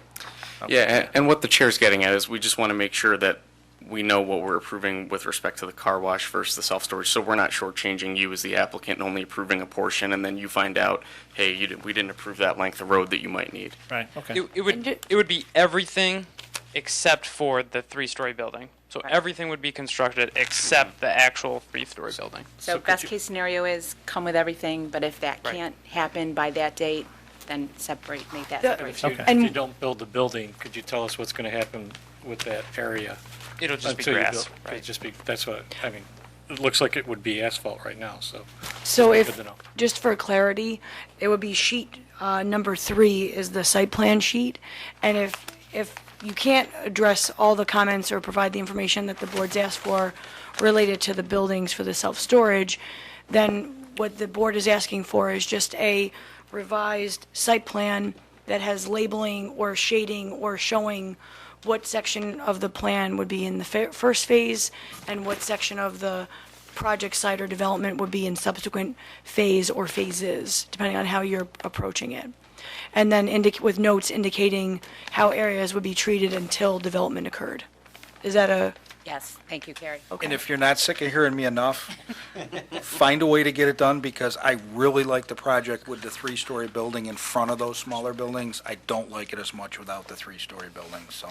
Yeah, and what the chair's getting at is we just want to make sure that we know what we're approving with respect to the car wash versus the self-storage, so we're not shortchanging you as the applicant and only approving a portion, and then you find out, hey, we didn't approve that length of road that you might need. Right, okay. It would be everything except for the three-story building. So everything would be constructed except the actual three-story building. So best case scenario is come with everything, but if that can't happen by that date, then make that separation. If you don't build the building, could you tell us what's going to happen with that area? It'll just be Until you grass, build- right. It'd just be, that's what, I mean, it looks like it would be asphalt right now, so. So good if, to know. just for clarity, it would be sheet number 3 is the site plan sheet. And if you can't address all the comments or provide the information that the board's asked for related to the buildings for the self-storage, then what the board is asking for is just a revised site plan that has labeling or shading or showing what section of the plan would be in the first phase and what section of the project site or development would be in subsequent phase or phases, depending on how you're approaching it. And then with notes indicating how areas would be treated until development occurred. Is that a... Yes, thank you, Carrie. And if you're not sick of hearing me enough, find a way to get it done, because I really like the project with the three-story building in front of those smaller buildings. I don't like it as much without the three-story buildings, so.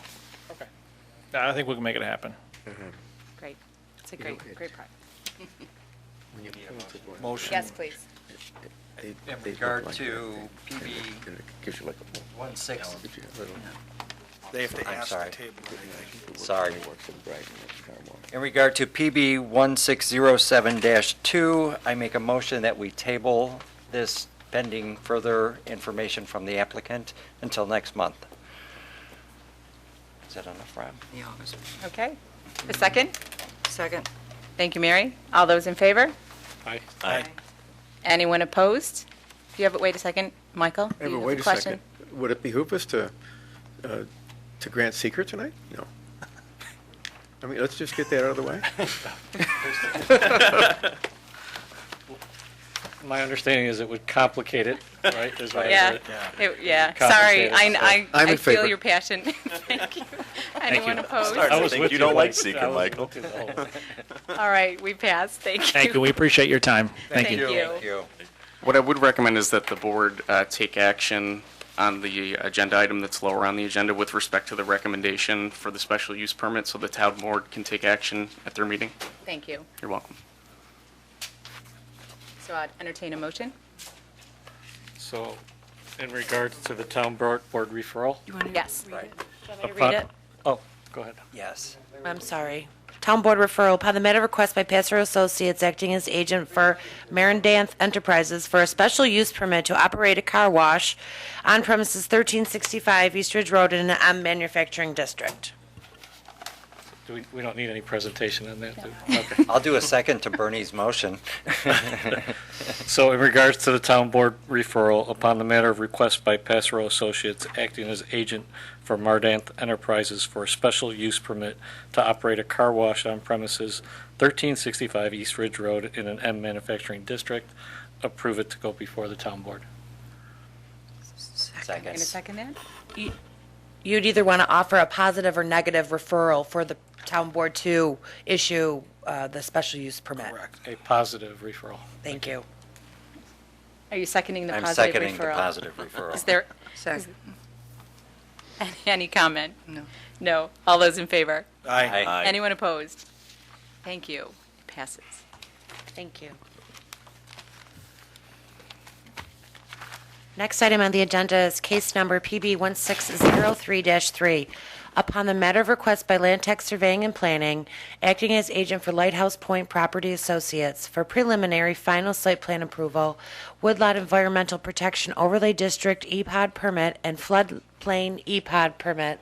I think we can make it happen. Great. It's a great project. Motion. Yes, please. In regard to PB 16, They have to I'm ask sorry. the table. Sorry. In regard to PB 1607-2, I make a motion that we table this pending further information from the applicant until next month. Is that enough, Rob? Okay. A second? Second. Thank you, Mary. All those in favor? Aye. Aye. Anyone opposed? Do you have, wait a second, Michael? Hey, do you but have wait a question? second. Would it behoove us to grant seeker tonight? No. I mean, let's just get that out of the way. My understanding is it would complicate it, right? Is what I Yeah, read. yeah, sorry, Complicated, I I'm in feel favor. your passion. Thank you. Anyone opposed? Start I to was think with you don't like I seeker, was Michael. with you the whole way. All right, we passed, thank you. Thank you, we appreciate your time. Thank you. Thank you. What I would recommend is that the board take action on the agenda item that's lower on the agenda with respect to the recommendation for the special use permit, so the town board can take action at their meeting. Thank you. You're welcome. So I'd entertain a motion? So, in regards to the town board referral? Yes. Do you want me to read it? Oh, go ahead. Yes. I'm sorry. Town Board referral upon the matter of request by Pastor Associates acting as agent for Marandanth Enterprises for a special use permit to operate a car wash on premises 1365 East Ridge Road in an M Manufacturing District. We don't need any presentation on that, do we? Okay. I'll do a second to Bernie's motion. So in regards to the town board referral, upon the matter of request by Passero Associates acting as agent for Mardanth Enterprises for a special use permit to operate a car wash on premises 1365 East Ridge Road in an M Manufacturing District, approve it to go before the town board. Going to second that? You'd either want to offer a positive or negative referral for the Town Board to issue the special use permit. Correct. A positive referral. Thank you. Are you seconding the I'm positive referral? seconding the positive referral. Is there Second. any comment? No. No. All those in favor? Aye. Anyone opposed? Thank you. It passes. Thank you. Next item on the agenda is case number PB 1603-3. upon the matter of request by Land Tech Surveying and Planning, acting as agent for Lighthouse Point Property Associates for preliminary final site plan approval, Woodlot Environmental Protection Overlay District EPOD permit and floodplain EPOD permit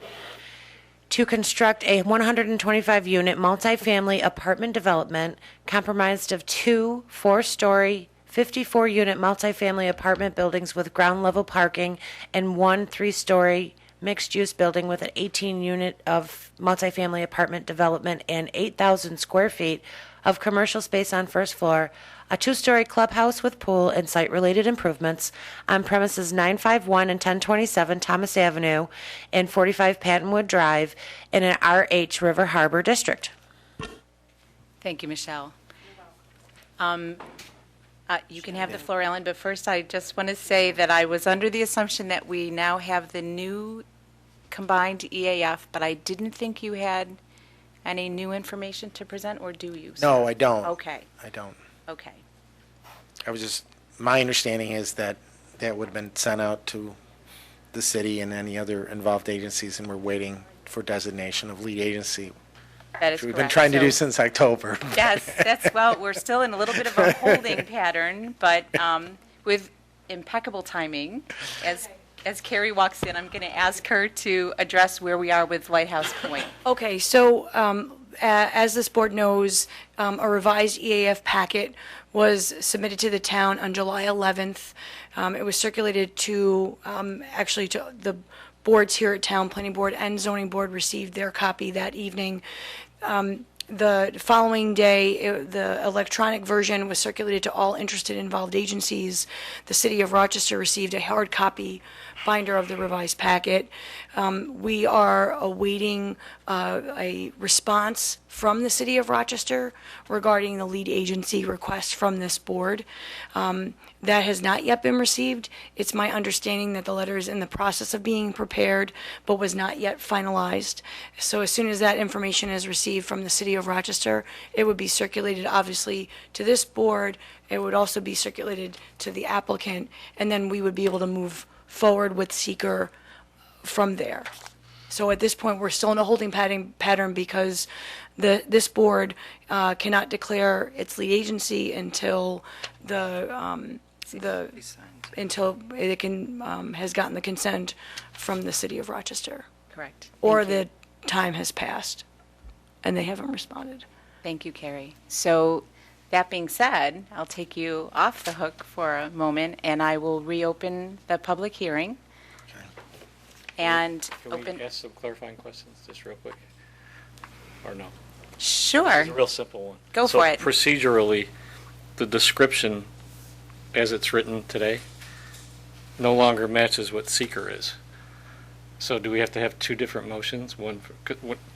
to construct a 125-unit multifamily apartment development comprised of two 4-story 54-unit multifamily apartment buildings with ground-level parking and one 3-story mixed-use building with an 18-unit of multifamily apartment development and 8,000 square feet of commercial space on first floor, a 2-story clubhouse with pool and site-related improvements on premises 951 and 1027 Thomas Avenue and 45 Pattonwood Drive in an RH River Harbor District. Thank you, Michelle. You can have the floor, Ellen, but first I just want to say that I was under the assumption that we now have the new combined EAF, but I didn't think you had any new information to present, or do you? sir? No, I don't. Okay, I don't. okay. My understanding is that that would have been sent out to the city and any other involved agencies, and we're waiting for designation of lead agency. That is Which we've correct. been trying to do So- since October. Yes, well, we're still in a little bit of a holding pattern, but with impeccable timing, as Carrie walks in, I'm going to ask her to address where we are with Lighthouse Point. Okay, so as this board knows, a revised EAF packet was submitted to the town on July 11th. It was circulated to, actually to the boards here at town, Planning Board and Zoning Board received their copy that evening. The following day, the electronic version was circulated to all interested involved agencies. The City of Rochester received a hard copy binder of the revised packet. We are awaiting a response from the City of Rochester regarding the lead agency request from this board. That has not yet been received. It's my understanding that the letter is in the process of being prepared, but was not yet finalized. So as soon as that information is received from the City of Rochester, it would be circulated, obviously, to this board. It would also be circulated to the applicant, and then we would be able to move forward with seeker from there. So at this point, we're still in a holding pattern because this board cannot declare its lead agency until until it has gotten the consent from the City of Rochester. Correct. Or Thank you. the time has passed and they haven't responded. Thank you, Carrie. So that being said, I'll take you off the hook for a moment, and I will reopen the public hearing. And Can open, we ask some clarifying questions just real quick? Or no? sure. This is a real simple one. Go for it. So procedurally, the description as it's written today no longer matches what seeker is. So do we have to have two different motions?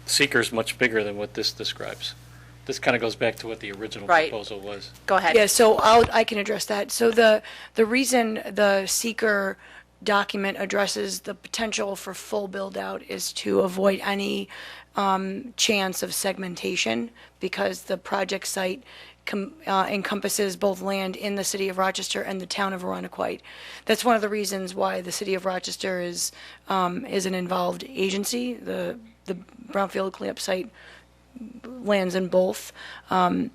Seeker is much bigger than what this describes. This kind of goes back to what the original Right. proposal was. Go ahead. Yeah, so I can address that. So the reason the seeker document addresses the potential for full build-out is to avoid any chance of segmentation, because the project site encompasses both land in the City of Rochester and the town of Arundequite. That's one of the reasons why the City of Rochester is an involved agency. The brownfield cleanup site lands in both. And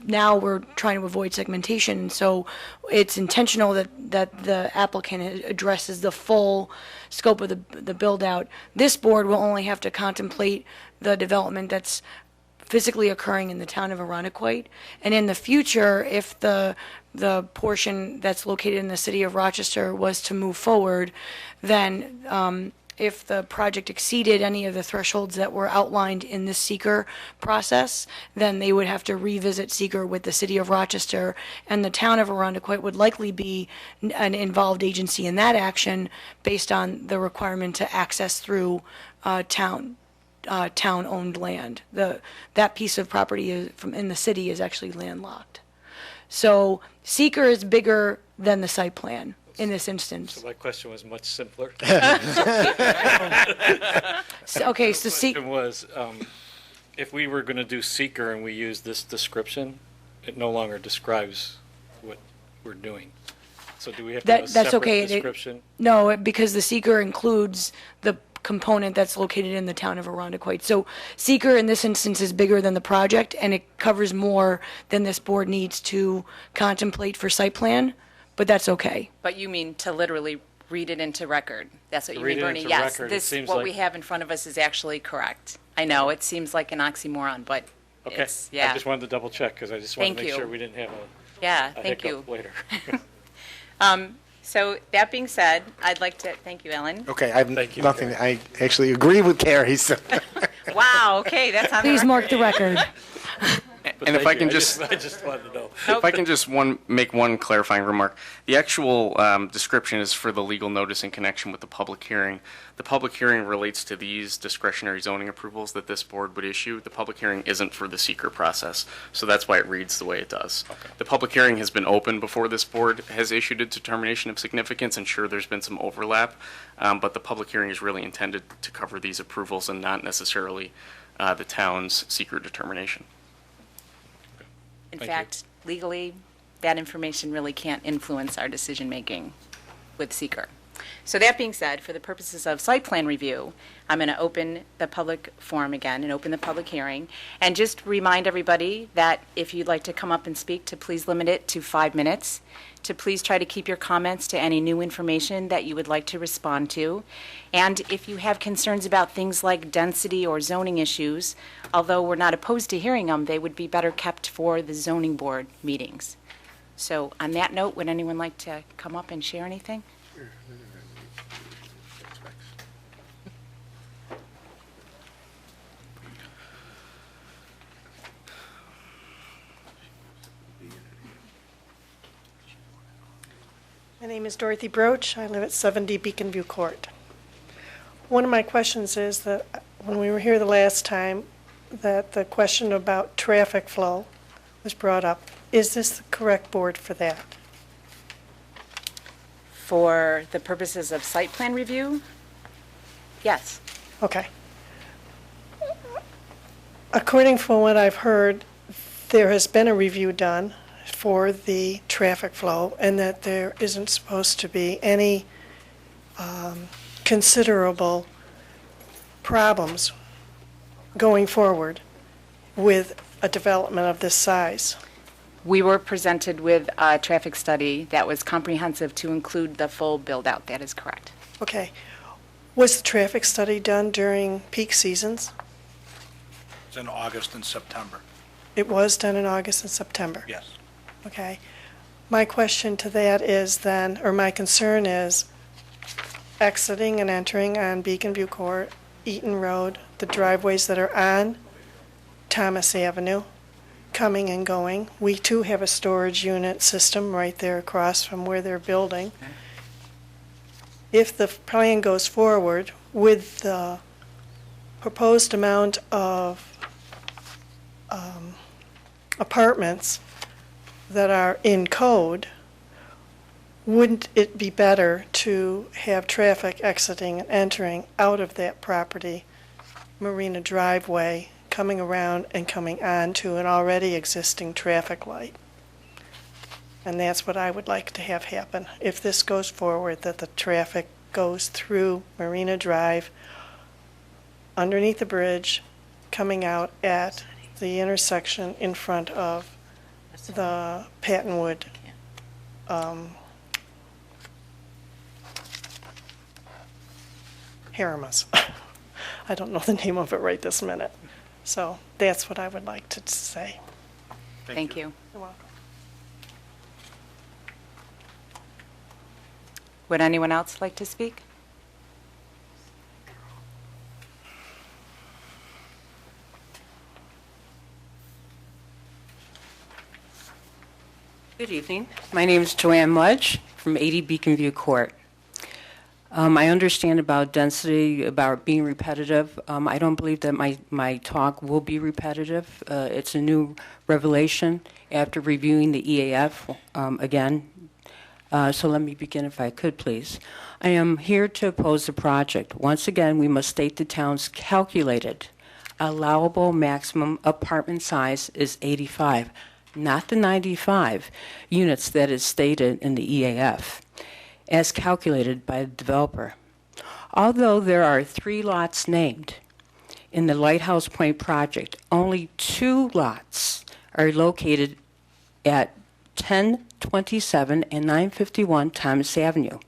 now we're trying to avoid segmentation, so it's intentional that the applicant addresses the full scope of the build-out. This board will only have to contemplate the development that's physically occurring in the town of Arundequite, and in the future, if the portion that's located in the City of Rochester was to move forward, then if the project exceeded any of the thresholds that were outlined in this seeker process, then they would have to revisit seeker with the City of Rochester, and the town of Arundequite would likely be an involved agency in that action based on the requirement to access through town-owned land. That piece of property in the city is actually landlocked. So seeker is bigger than the site plan in this instance. So my question was much simpler. Okay, so The question was, if we were going to do seeker and we use this description, it no longer describes what we're doing. So do we have to have a That's separate okay. description? No, because the seeker includes the component that's located in the town of Arundecoit. So seeker in this instance is bigger than the project, and it covers more than this board needs to contemplate for site plan, but that's okay. But you mean to literally read it into record? That's what you Read mean, it Bernie? into Yes, record. It this, seems what like- we have in front of us is actually correct. I know, it seems like an oxymoron, but Okay. it's, yeah. I just wanted to double check because I just wanted Thank to make you. sure we didn't have Yeah, a thank hiccup you. later. So that being said, I'd like to, thank you, Ellen. Okay, I have Thank you, nothing. I actually agree with Carrie. So. Wow, okay, that's on the Please mark the record. record. And if I can just, I just wanted to know. if I can just make one clarifying remark, the actual description is for the legal notice in connection with the public hearing. The public hearing relates to these discretionary zoning approvals that this board would issue. The public hearing isn't for the seeker process, so that's why it reads the way it does. The public hearing has been open before this board has issued a determination of significance, and sure, there's been some overlap, but the public hearing is really intended to cover these approvals and not necessarily the town's seeker determination. In Thank you. fact, legally, that information really can't influence our decision-making with seeker. So that being said, for the purposes of site plan review, I'm going to open the public forum again and open the public hearing. And just remind everybody that if you'd like to come up and speak, to please limit it to 5 minutes, to please try to keep your comments to any new information that you would like to respond to. And if you have concerns about things like density or zoning issues, although we're not opposed to hearing them, they would be better kept for the zoning board meetings. So on that note, would anyone like to come up and share anything? My name is Dorothy Broach. I live at 70 Beacon View Court. One of my questions is that when we were here the last time, that the question about traffic flow was brought up. Is this the correct board for that? For the purposes of site plan review? Yes. Okay. According from what I've heard, there has been a review done for the traffic flow, and that there isn't supposed to be any considerable problems going forward with a development of this size. We were presented with a traffic study that was comprehensive to include the full build-out. That is correct. Okay. Was the traffic study done during peak seasons? It's in August and September. It was done in August and September? Yes. Okay. My question to that is then, or my concern is, exiting and entering on Beacon View Court, Eaton Road, the driveways that are on Thomas Avenue, coming and going. We too have a storage unit system right there across from where they're building. If the plan goes forward with the proposed amount of apartments that are in code, wouldn't it be better to have traffic exiting and entering out of that property, Marina driveway, coming around and coming on to an already existing traffic light? And that's what I would like to have happen. If this goes forward, that the traffic goes through Marina Drive, underneath the bridge, coming out at the intersection in front of the Pattonwood Haramas. I don't know the name of it right this minute. So that's what I would like to say. Thank you. You're welcome. Would anyone else like to speak? Good evening. My name is Joanne Mudge from 80 Beacon View Court. I understand about density, about being repetitive. I don't believe that my talk will be repetitive. It's a new revelation after reviewing the EAF again. So let me begin if I could, please. I am here to oppose the project. Once again, we must state the town's calculated allowable maximum apartment size is 85, not the 95 units that is stated in the EAF, as calculated by the developer. Although there are 3 lots named in the Lighthouse Point project, only 2 lots are located at 1027 and 951 Thomas Avenue.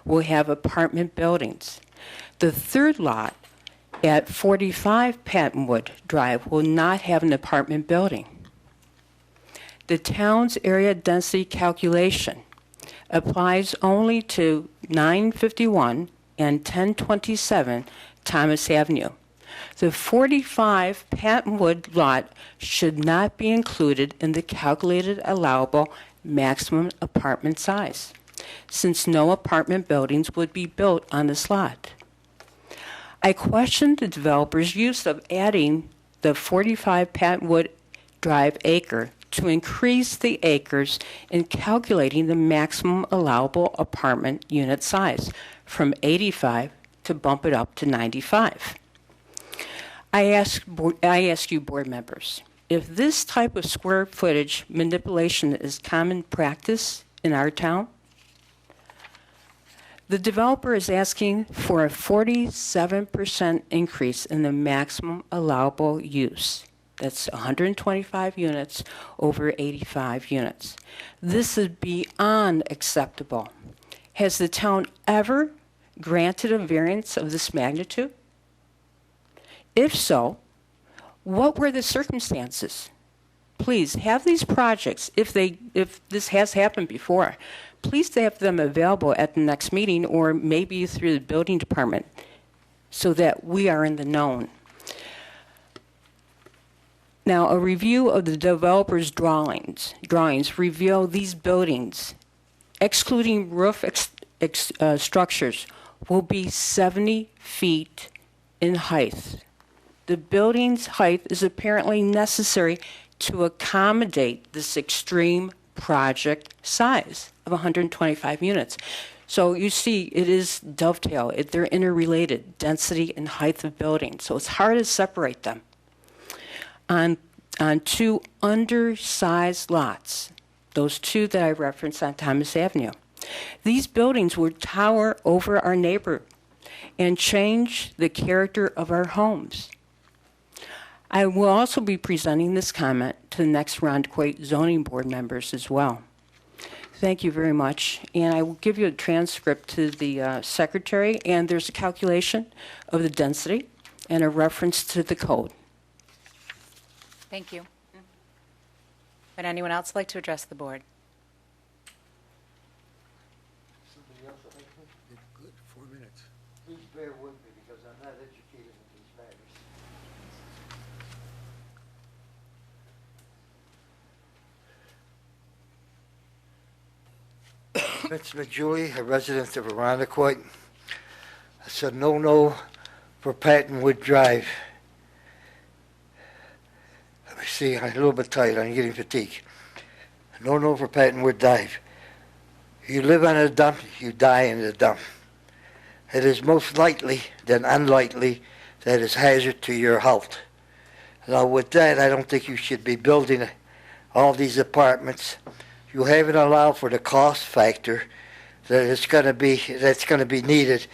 Will have apartment buildings. The 3rd lot at 45 Pattonwood Drive will not have an apartment building. The town's area density calculation applies only to 951 and 1027 Thomas Avenue. The 45 Pattonwood lot should not be included in the calculated allowable maximum apartment size, since no apartment buildings would be built on this lot. I questioned the developer's use of adding the 45 Pattonwood Drive acre to increase the acres in calculating the maximum allowable apartment unit size from 85 to bump it up to 95. I ask you, board members, if this type of square footage manipulation is common practice in our town? The developer is asking for a 47% increase in the maximum allowable use. That's 125 units over 85 units. This is beyond acceptable. Has the town ever granted a variance of this magnitude? If so, what were the circumstances? Please have these projects, if this has happened before, please have them available at the next meeting or maybe through the building department so that we are in the known. Now, a review of the developer's drawings reveal these buildings, excluding roof structures, will be 70 feet in height. The building's height is apparently necessary to accommodate this extreme project size of 125 units. So you see, it is dovetail. They're interrelated, density and height of buildings. So it's hard to separate them. On 2 undersized lots, those 2 that I referenced on Thomas Avenue, these buildings would tower over our neighbor and change the character of our homes. I will also be presenting this comment to the next Rondequoit Zoning Board members as well. Thank you very much. And I will give you a transcript to the secretary, and there's a calculation of the density and a reference to the code. Thank you. Would anyone else like to address the board? Good, 4 minutes. Please bear with me because I'm not educated in these matters. Vince Majuli, a resident of Arundequoit. I said no for Pattonwood Drive. Let me see, I'm a little bit tired, I'm getting fatigued. No for Pattonwood Drive. You live on a dump, you die in the dump. It is most likely than unlikely that it's hazard to your health. Now with that, I don't think you should be building all these apartments. You haven't allowed for the cost factor that's going to be needed.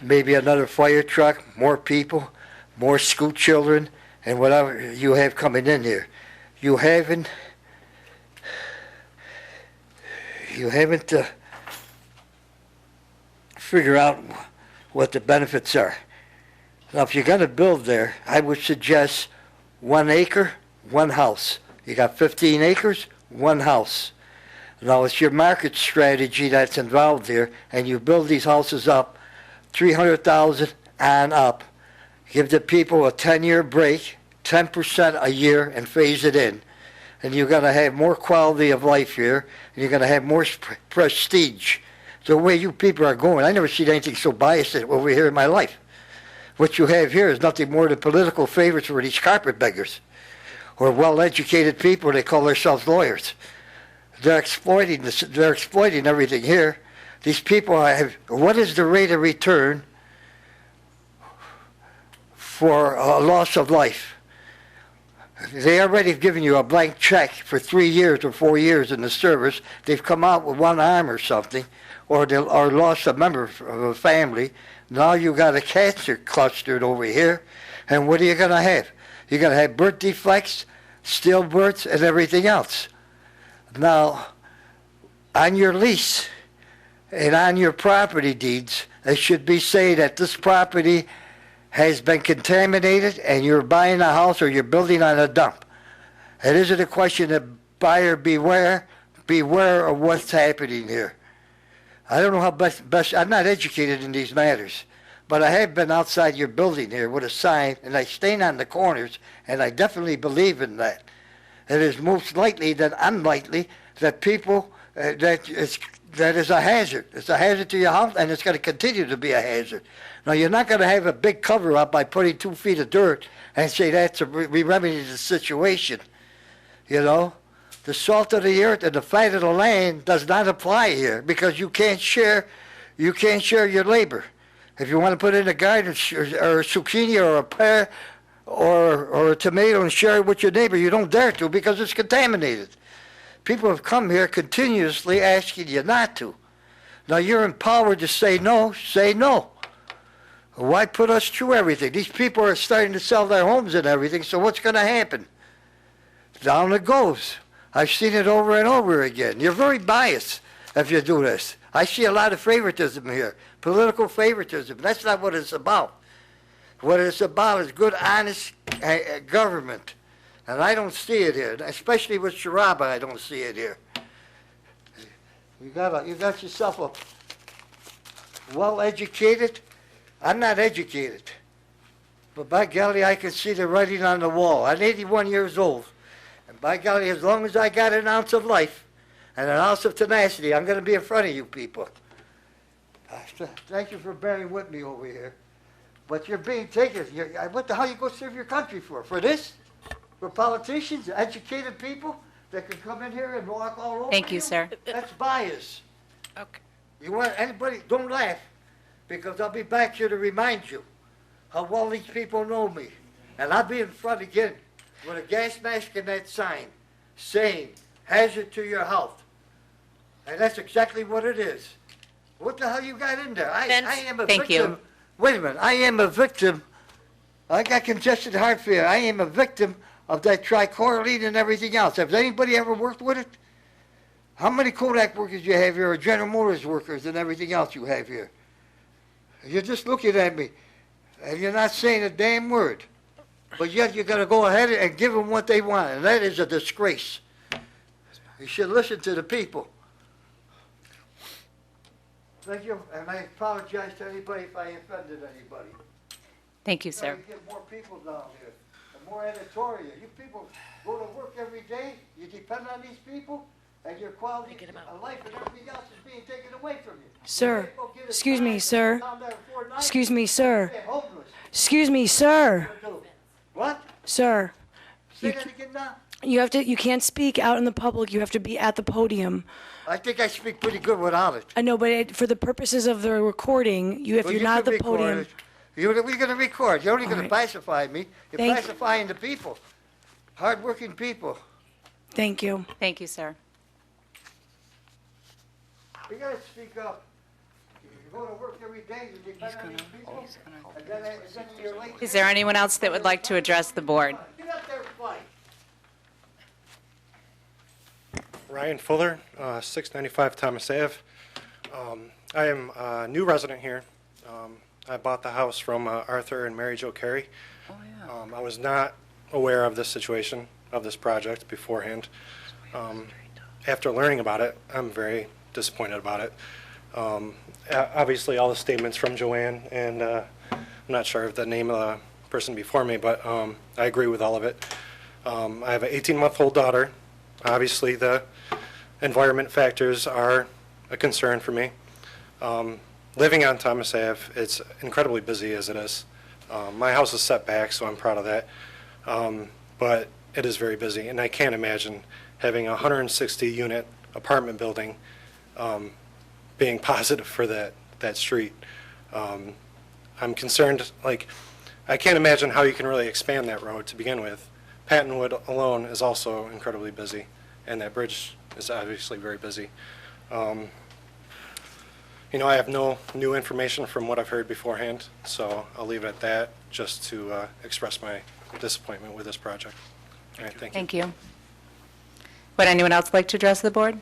Maybe another fire truck, more people, more school children, and whatever you have coming in here. You haven't figure out what the benefits are. Now, if you're going to build there, I would suggest 1 acre, 1 house. You got 15 acres, 1 house. Now, it's your market strategy that's involved here, and you build these houses up, 300,000 and up. Give the people a 10-year break, 10% a year, and phase it in. And you're going to have more quality of life here, and you're going to have more prestige. The way you people are going, I never seen anything so biased over here in my life. What you have here is nothing more than political favorites for these carpetbeggars, or well-educated people. They call themselves lawyers. They're exploiting this. They're exploiting everything here. These people have. What is the rate of return for a loss of life? They already have given you a blank check for 3 years or 4 years in the service. They've come out with 1 arm or something, or lost a member of a family. Now you got a cancer clustered over here, and what are you going to have? You're going to have birth defects, stillbirths, and everything else. Now, on your lease and on your property deeds, it should be saying that this property has been contaminated and you're buying a house or you're building on a dump. It isn't a question of buyer beware of what's happening here. I don't know how best, I'm not educated in these matters, but I have been outside your building here with a sign, and I stand on the corners, and I definitely believe in that. It is most likely than unlikely that people, that is a hazard. It's a hazard to your house, and it's going to continue to be a hazard. Now, you're not going to have a big cover-up by putting 2 feet of dirt and say that's we remedy the situation. You know? The salt of the earth and the fat of the land does not apply here because you can't share your labor. If you want to put in a garden or a zucchini or a pear or a tomato and share it with your neighbor, you don't dare to because it's contaminated. People have come here continuously asking you not to. Now you're empowered to say no, say no. Why put us through everything? These people are starting to sell their homes and everything, so what's going to happen? Down it goes. I've seen it over and over again. You're very biased if you do this. I see a lot of favoritism here, political favoritism. That's not what it's about. What it's about is good, honest government. And I don't see it here, especially with Sharaba, I don't see it here. You got yourself a well-educated. I'm not educated. But by golly, I can see the writing on the wall. I'm 81 years old. And by golly, as long as I got an ounce of life and an ounce of tenacity, I'm going to be in front of you people. Thank you for bearing with me over here. But you're being taken. What the hell you go serve your country for? For this? For politicians, educated people that can come in here and walk all over Thank you, sir. That's bias. Okay. You want anybody, don't laugh, because I'll be back here to remind you how well these people know me. And I'll be in front again with a gas mask and that sign saying, hazard to your health. And that's exactly what it is. What the hell you got in there? I am a Thank victim. you. Wait a minute. I am a victim. I got congested heart failure. I am a victim of that trichloramine and everything else. Has anybody ever worked with it? How many Kodak workers you have here, or General Motors workers and everything else you have here? You're just looking at me, and you're not saying a damn word. But yet you're going to go ahead and give them what they want, and that is a disgrace. You should listen to the people. Thank you, and I apologize to anybody if I offended anybody. Thank you, sir. Get more people down here, and more editorial. You people go to work every day, you depend on these people, and your quality of life and everything else is being taken away from you. Sir, excuse me, sir. Excuse me, sir. You're homeless. Excuse me, sir. What? Sir. Say that again now? You can't speak out in the public. You have to be at the podium. I think I speak pretty good without it. I know, but for the purposes of the recording, if Well, you're you not at can the record podium. it. We're going to record. You're only going to right. pacify me. You're Thank- pacifying the people. Hard-working people. Thank you. Thank you, sir. You got to speak up. You go to work every day, you depend on these people, and then you're late. Is there anyone else that would like to address the board? Get up there and fight. Ryan Fuller, 695 Thomas Ave. I am a new resident here. I bought the house from Arthur and Mary Jo Carey. I was not aware of this situation, of this project beforehand. After learning about it, I'm very disappointed about it. Obviously, all the statements from Joanne, and I'm not sure of the name of the person before me, but I agree with all of it. I have an 18-month-old daughter. Obviously, the environment factors are a concern for me. Living on Thomas Ave, it's incredibly busy as it is. My house is set back, so I'm proud of that. But it is very busy, and I can't imagine having a 160-unit apartment building being positive for that street. I'm concerned, I can't imagine how you can really expand that road to begin with. Pattonwood alone is also incredibly busy, and that bridge is obviously very busy. I have no new information from what I've heard beforehand, so I'll leave it at that, just to express my disappointment with this project. All right, thank you. Thank you. Would anyone else like to address the board?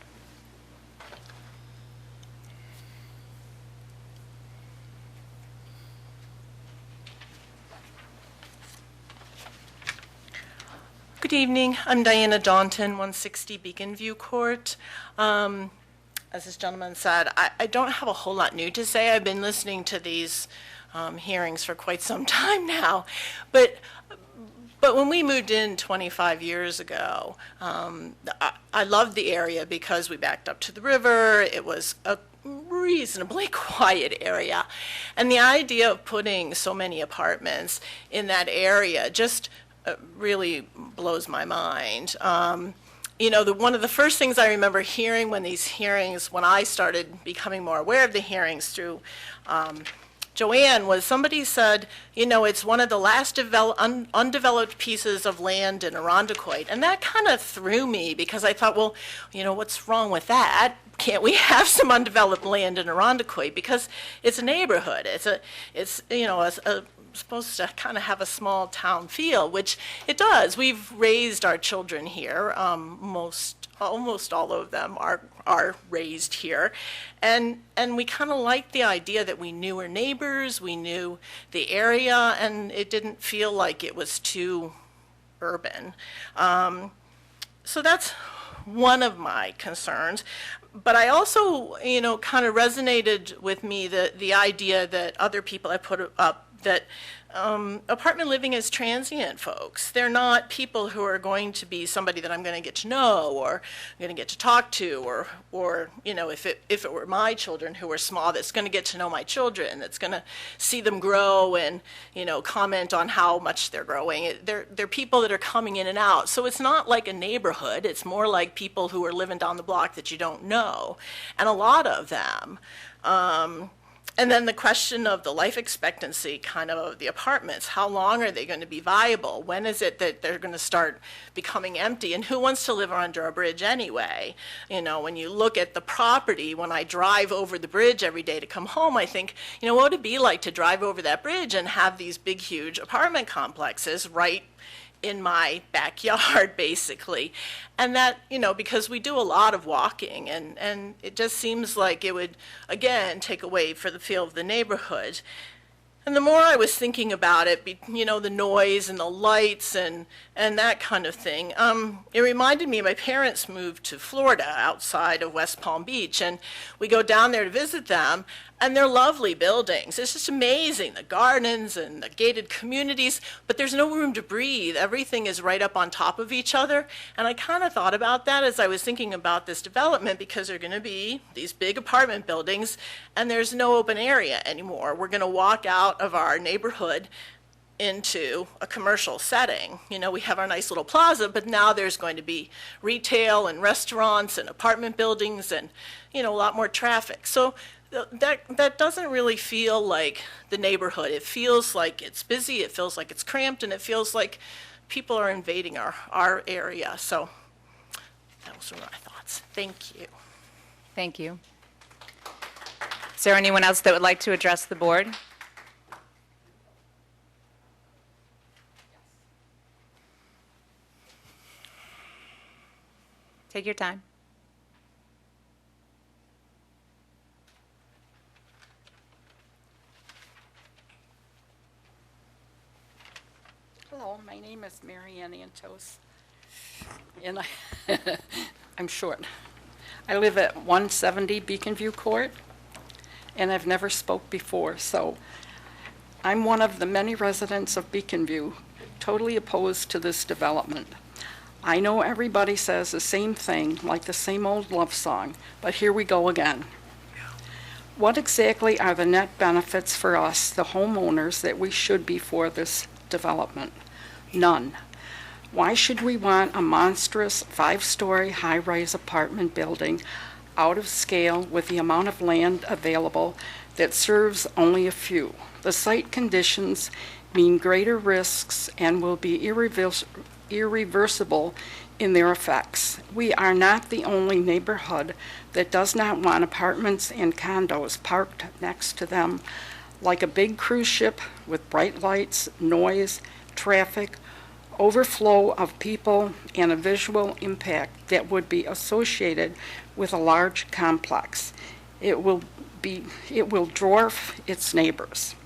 Good evening. I'm Diana Daunton, 160 Beacon View Court. As this gentleman said, I don't have a whole lot new to say. I've been listening to these hearings for quite some time now. But when we moved in 25 years ago, I loved the area because we backed up to the river. It was a reasonably quiet area. And the idea of putting so many apartments in that area just really blows my mind. One of the first things I remember hearing when I started becoming more aware of the hearings through Joanne, was somebody said, it's one of the last undeveloped pieces of land in Irondequoit. And that kind of threw me because I thought, well, what's wrong with that? Can't we have some undeveloped land in Irondequoit? Because it's a neighborhood. It's supposed to kind of have a small town feel, which it does. We've raised our children here. Almost all of them are raised here, and we kind of liked the idea that we knew our neighbors, we knew the area, and it didn't feel like it was too urban. So that's one of my concerns. But I also, kind of resonated with me the idea that other people have put up, that apartment living is transient, folks. They're not people who are going to be somebody that I'm going to get to know or going to get to talk to, or if it were my children who were small, that's going to get to know my children, that's going to see them grow and comment on how much they're growing. They're people that are coming in and out. So it's not like a neighborhood. It's more like people who are living down the block that you don't know, and a lot of them. And then the question of the life expectancy kind of the apartments. How long are they going to be viable? When is it that they're going to start becoming empty? And who wants to live under a bridge anyway? When you look at the property, when I drive over the bridge every day to come home, I think, what would it be like to drive over that bridge and have these big, huge apartment complexes right in my backyard, basically. And that, because we do a lot of walking, and it just seems like it would, again, take away for the feel of the neighborhood. And the more I was thinking about it, the noise and the lights and that kind of thing, it reminded me my parents moved to Florida outside of West Palm Beach, and we go down there to visit them, and they're lovely buildings. It's just amazing, the gardens and the gated communities, but there's no room to breathe. Everything is right up on top of each other. And I kind of thought about that as I was thinking about this development, because there are going to be these big apartment buildings, and there's no open area anymore. We're going to walk out of our neighborhood into a commercial setting. We have our nice little plaza, but now there's going to be retail and restaurants and apartment buildings and, a lot more traffic. So that doesn't really feel like the neighborhood. It feels like it's busy, it feels like it's cramped, and it feels like people are invading our area. So those were my thoughts. Thank you. Thank you. Is there anyone else that would like to address the board? Take your time. Hello, my name is Mary Ann Antos, and I'm short. I live at 170 Beacon View Court, and I've never spoke before, so I'm one of the many residents of Beacon View totally opposed to this development. I know everybody says the same thing, like the same old love song, but here we go again. What exactly are the net benefits for us, the homeowners, that we should be for this development? None. Why should we want a monstrous 5-story high-rise apartment building out of scale with the amount of land available that serves only a few? The site conditions mean greater risks and will be irreversible in their effects. We are not the only neighborhood that does not want apartments and condos parked next to them like a big cruise ship with bright lights, noise, traffic, overflow of people, and a visual impact that would be associated with a large complex. It will dwarf its neighbors.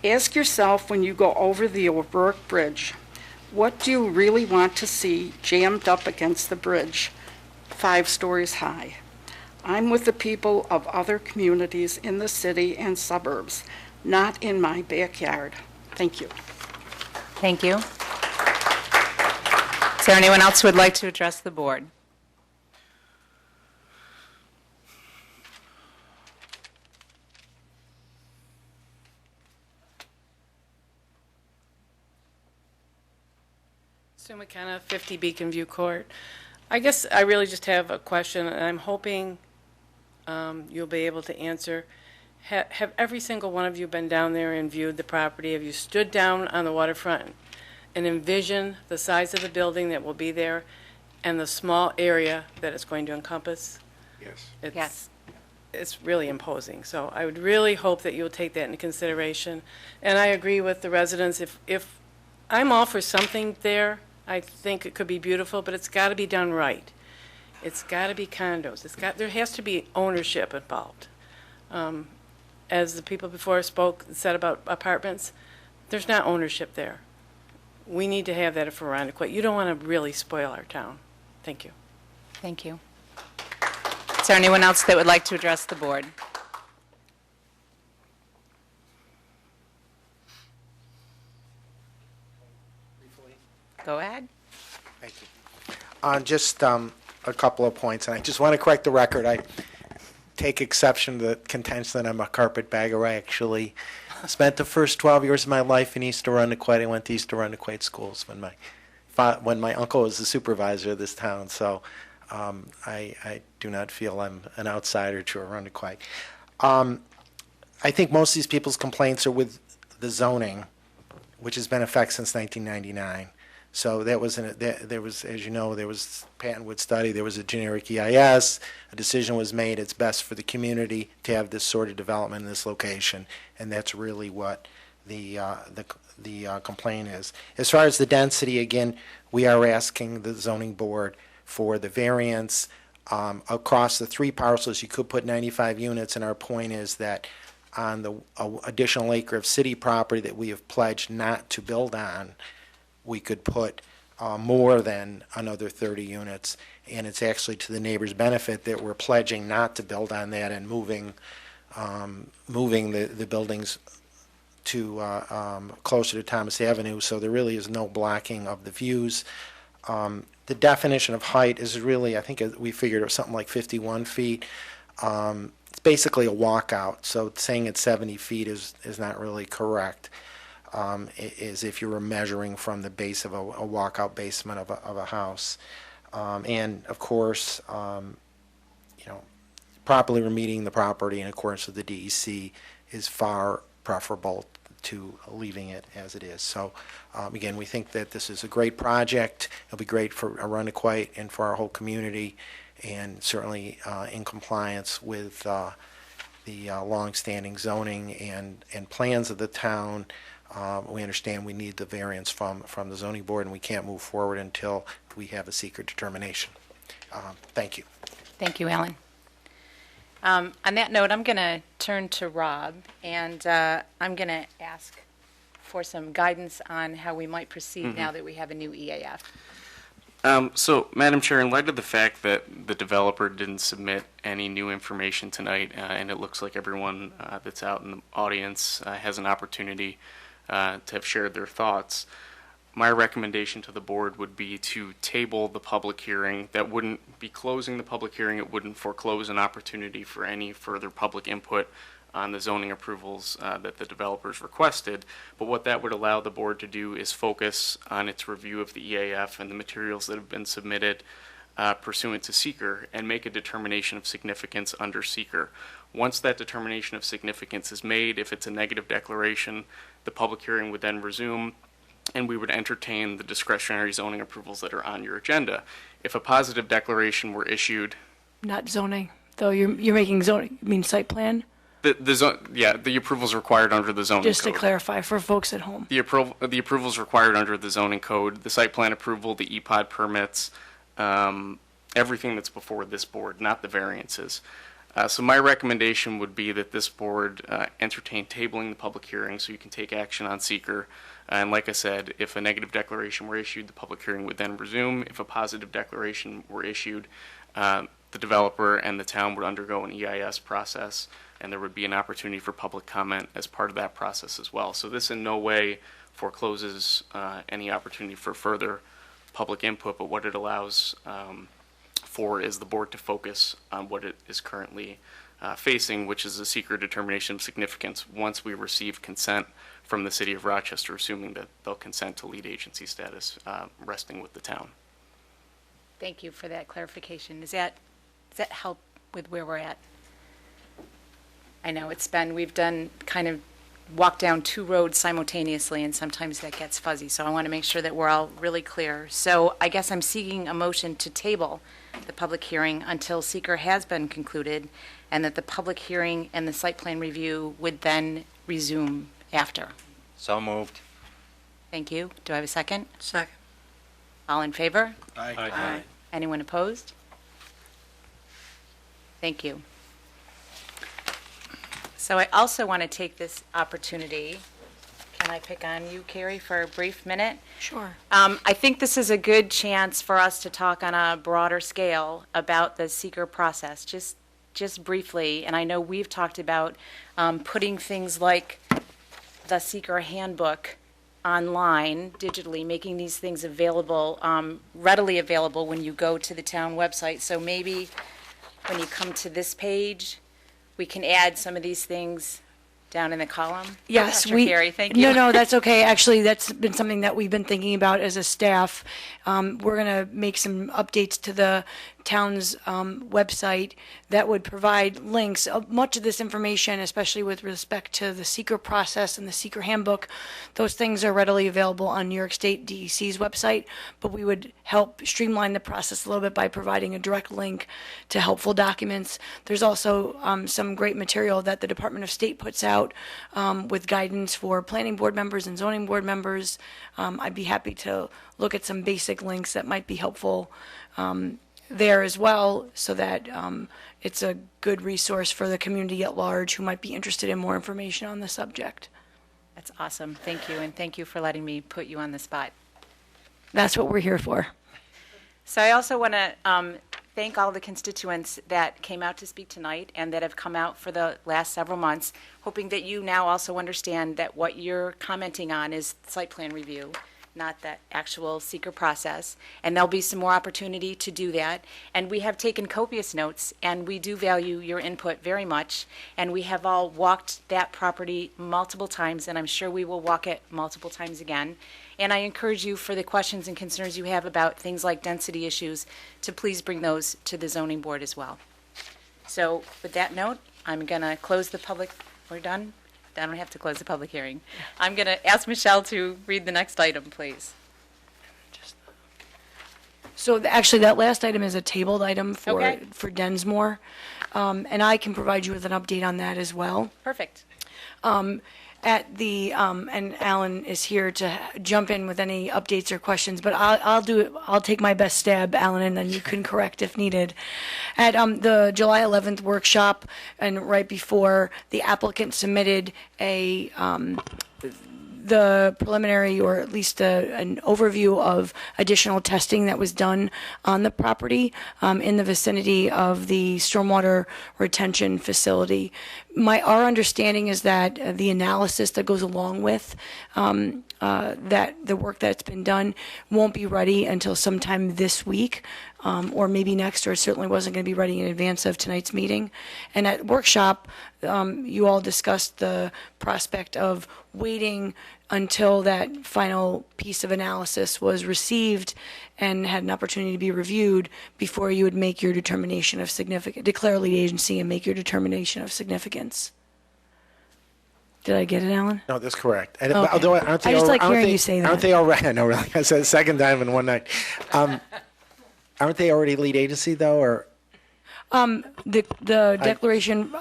Ask yourself when you go over the O'Rourke Bridge, what do you really want to see jammed up against the bridge, 5 stories high? I'm with the people of other communities in the city and suburbs, not in my backyard. Thank you. Thank you. Is there anyone else who would like to address the board? Sue McKenna, 50 Beacon View Court. I guess I really just have a question, and I'm hoping you'll be able to answer. Have every single one of you been down there and viewed the property? Have you stood down on the waterfront and envisioned the size of the building that will be there and the small area that it's going to encompass? Yes. Yes. It's really imposing. So I would really hope that you'll take that into consideration. And I agree with the residents. If I'm all for something there, I think it could be beautiful, but it's got to be done right. It's got to be condos. There has to be ownership involved. As the people before said about apartments, there's not ownership there. We need to have that at Arundequoit. You don't want to really spoil our town. Thank you. Thank you. Is there anyone else that would like to address the board? Go ahead. Thank you. On just a couple of points, and I just want to correct the record. I take exception to the contention that I'm a carpetbagger. I actually spent the first 12 years of my life in East Arundequoit. I went to East Arundequoit schools when my uncle was the supervisor of this town. So I do not feel I'm an outsider to Arundequoit. I think most of these people's complaints are with the zoning, which has been in effect since 1999. So there was, as you know, there was Patton Wood study, there was a generic EIS, a decision was made, it's best for the community to have this sort of development in this location, and that's really what the complaint is. As far as the density, again, we are asking the zoning board for the variance. Across the 3 parcels, you could put 95 units, and our point is that on the additional acre of city property that we have pledged not to build on, we could put more than another 30 units, and it's actually to the neighbors' benefit that we're pledging not to build on that and moving the buildings to closer to Thomas Avenue, so there really is no blocking of the views. The definition of height is really, I think we figured it was something like 51 feet. It's basically a walkout, so saying it's 70 feet is not really correct. Is if you were measuring from the base of a walkout basement of a house. And of course, properly remediating the property in accordance with the DEC is far preferable to leaving it as it is. So again, we think that this is a great project. It'll be great for Arundequoit and for our whole community, and certainly in compliance with the long-standing zoning and plans of the town. We understand we need the variance from the zoning board, and we can't move forward until we have a secret determination. Thank you. Thank you, Alan. On that note, I'm going to turn to Rob, and I'm going to ask for some guidance on how we might proceed now that we have a new EAF. So, Madam Chair, in light of the fact that the developer didn't submit any new information tonight, and it looks like everyone that's out in the audience has an opportunity to have shared their thoughts, my recommendation to the board would be to table the public hearing. That wouldn't be closing the public hearing. It wouldn't foreclose an opportunity for any further public input on the zoning approvals that the developers requested. But what that would allow the board to do is focus on its review of the EAF and the materials that have been submitted, pursuant to seeker and make a determination of significance under seeker. Once that determination of significance is made, if it's a negative declaration, the public hearing would then resume, and we would entertain the discretionary zoning approvals that are on your agenda. If a positive declaration were issued, Not zoning, though you're making zoning, you mean site plan? the approval is required under the zoning code. Just to clarify for folks at home. The approval is required under the zoning code, the site plan approval, the EPOD permits, everything that's before this board, not the variances. So my recommendation would be that this board entertain tabling the public hearing so you can take action on seeker. And like I said, if a negative declaration were issued, the public hearing would then resume. If a positive declaration were issued, the developer and the town would undergo an EIS process, and there would be an opportunity for public comment as part of that process as well. So this in no way forecloses any opportunity for further public input, but what it allows for is the board to focus on what it is currently facing, which is a seeker determination of significance once we receive consent from the city of Rochester, assuming that they'll consent to lead agency status resting with the town. Thank you for that clarification. Does that help with where we're at? I know we've done kind of walk down two roads simultaneously, and sometimes that gets fuzzy, so I want to make sure that we're all really clear. So I guess I'm seeking a motion to table the public hearing until seeker has been concluded, and that the public hearing and the site plan review would then resume after. So moved. Thank you. Do I have a second? Second. All in favor? Aye. Anyone opposed? Thank you. So I also want to take this opportunity, can I pick on you, Carrie, for a brief minute? Sure. I think this is a good chance for us to talk on a broader scale about the seeker process, just briefly. And I know we've talked about putting things like the seeker handbook online digitally, making these things available, readily available when you go to the town website. So maybe when you come to this page, we can add some of these things down in the column. Yes, Dr. Carey, thank you. No, that's okay. Actually, that's been something that we've been thinking about as a staff. We're going to make some updates to the town's website that would provide links. Much of this information, especially with respect to the seeker process and the seeker handbook, those things are readily available on New York State DEC's website, but we would help streamline the process a little bit by providing a direct link to helpful documents. There's also some great material that the Department of State puts out with guidance for planning board members and zoning board members. I'd be happy to look at some basic links that might be helpful there as well, so that it's a good resource for the community at large who might be interested in more information on the subject. That's awesome. Thank you, and thank you for letting me put you on the spot. That's what we're here for. So I also want to thank all the constituents that came out to speak tonight and that have come out for the last several months, hoping that you now also understand that what you're commenting on is site plan review, not the actual seeker process. And there'll be some more opportunity to do that. And we have taken copious notes, and we do value your input very much. And we have all walked that property multiple times, and I'm sure we will walk it multiple times again. And I encourage you, for the questions and concerns you have about things like density issues, to please bring those to the zoning board as well. So with that note, I'm going to close the public. We're done? I don't have to close the public hearing. I'm going to ask Michelle to read the next item, please. So actually, that last item is a tabled item Okay. for Densmore, and I can provide you with an update on that as well. Perfect. At the and Alan is here to jump in with any updates or questions, but I'll do it. I'll take my best stab, Alan, and then you can correct if needed. At the July 11th workshop, and right before, the applicant submitted the preliminary, or at least an overview of additional testing that was done on the property in the vicinity of the stormwater retention facility. Our understanding is that the analysis that goes along with that the work that's been done won't be ready until sometime this week, or maybe next, or it certainly wasn't going to be ready in advance of tonight's meeting. And at workshop, you all discussed the prospect of waiting until that final piece of analysis was received and had an opportunity to be reviewed before you would make your determination of significance, declare lead agency and make your determination of significance. Did I get it, Alan? No, that's correct. And Okay. although aren't they I just al- like aren't hearing they- you say Aren't that. they already? I know, really. I said the second time in one night. Aren't they already lead agency though, or The declaration,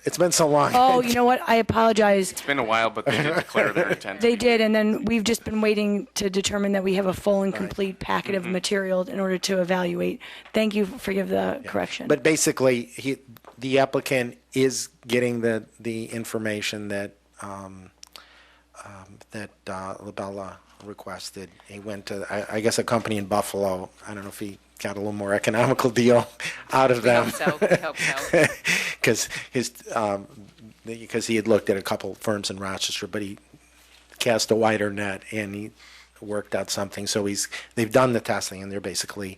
it's been so long? oh, you know what? I apologize. It's been a while, but they did declare their intent. They did, and then we've just been waiting to determine that we have a full and complete packet of material in order to evaluate. Thank you for the correction. But basically, the applicant is getting the information that Labella requested. He went to, I guess, a company in Buffalo. I don't know if he got a little more economical deal out of them. We hope so. Because he had looked at a couple firms in Rochester, but he cast a wider net and he worked out something. So they've done the testing and they're basically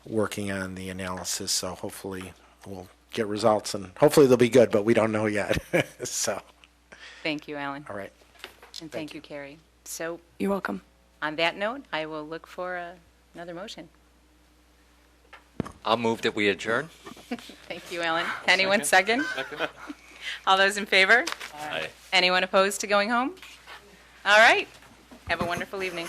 working on the analysis. So hopefully we'll get results and hopefully they'll be good, but we don't know yet. So, Thank you, Alan. all right. And thank you, Carrie. So You're welcome. on that note, I will look for another motion. I'll move that we adjourn. Thank you, Alan. Anyone second? All those in favor? Aye. Anyone opposed to going home? All right. Have a wonderful evening.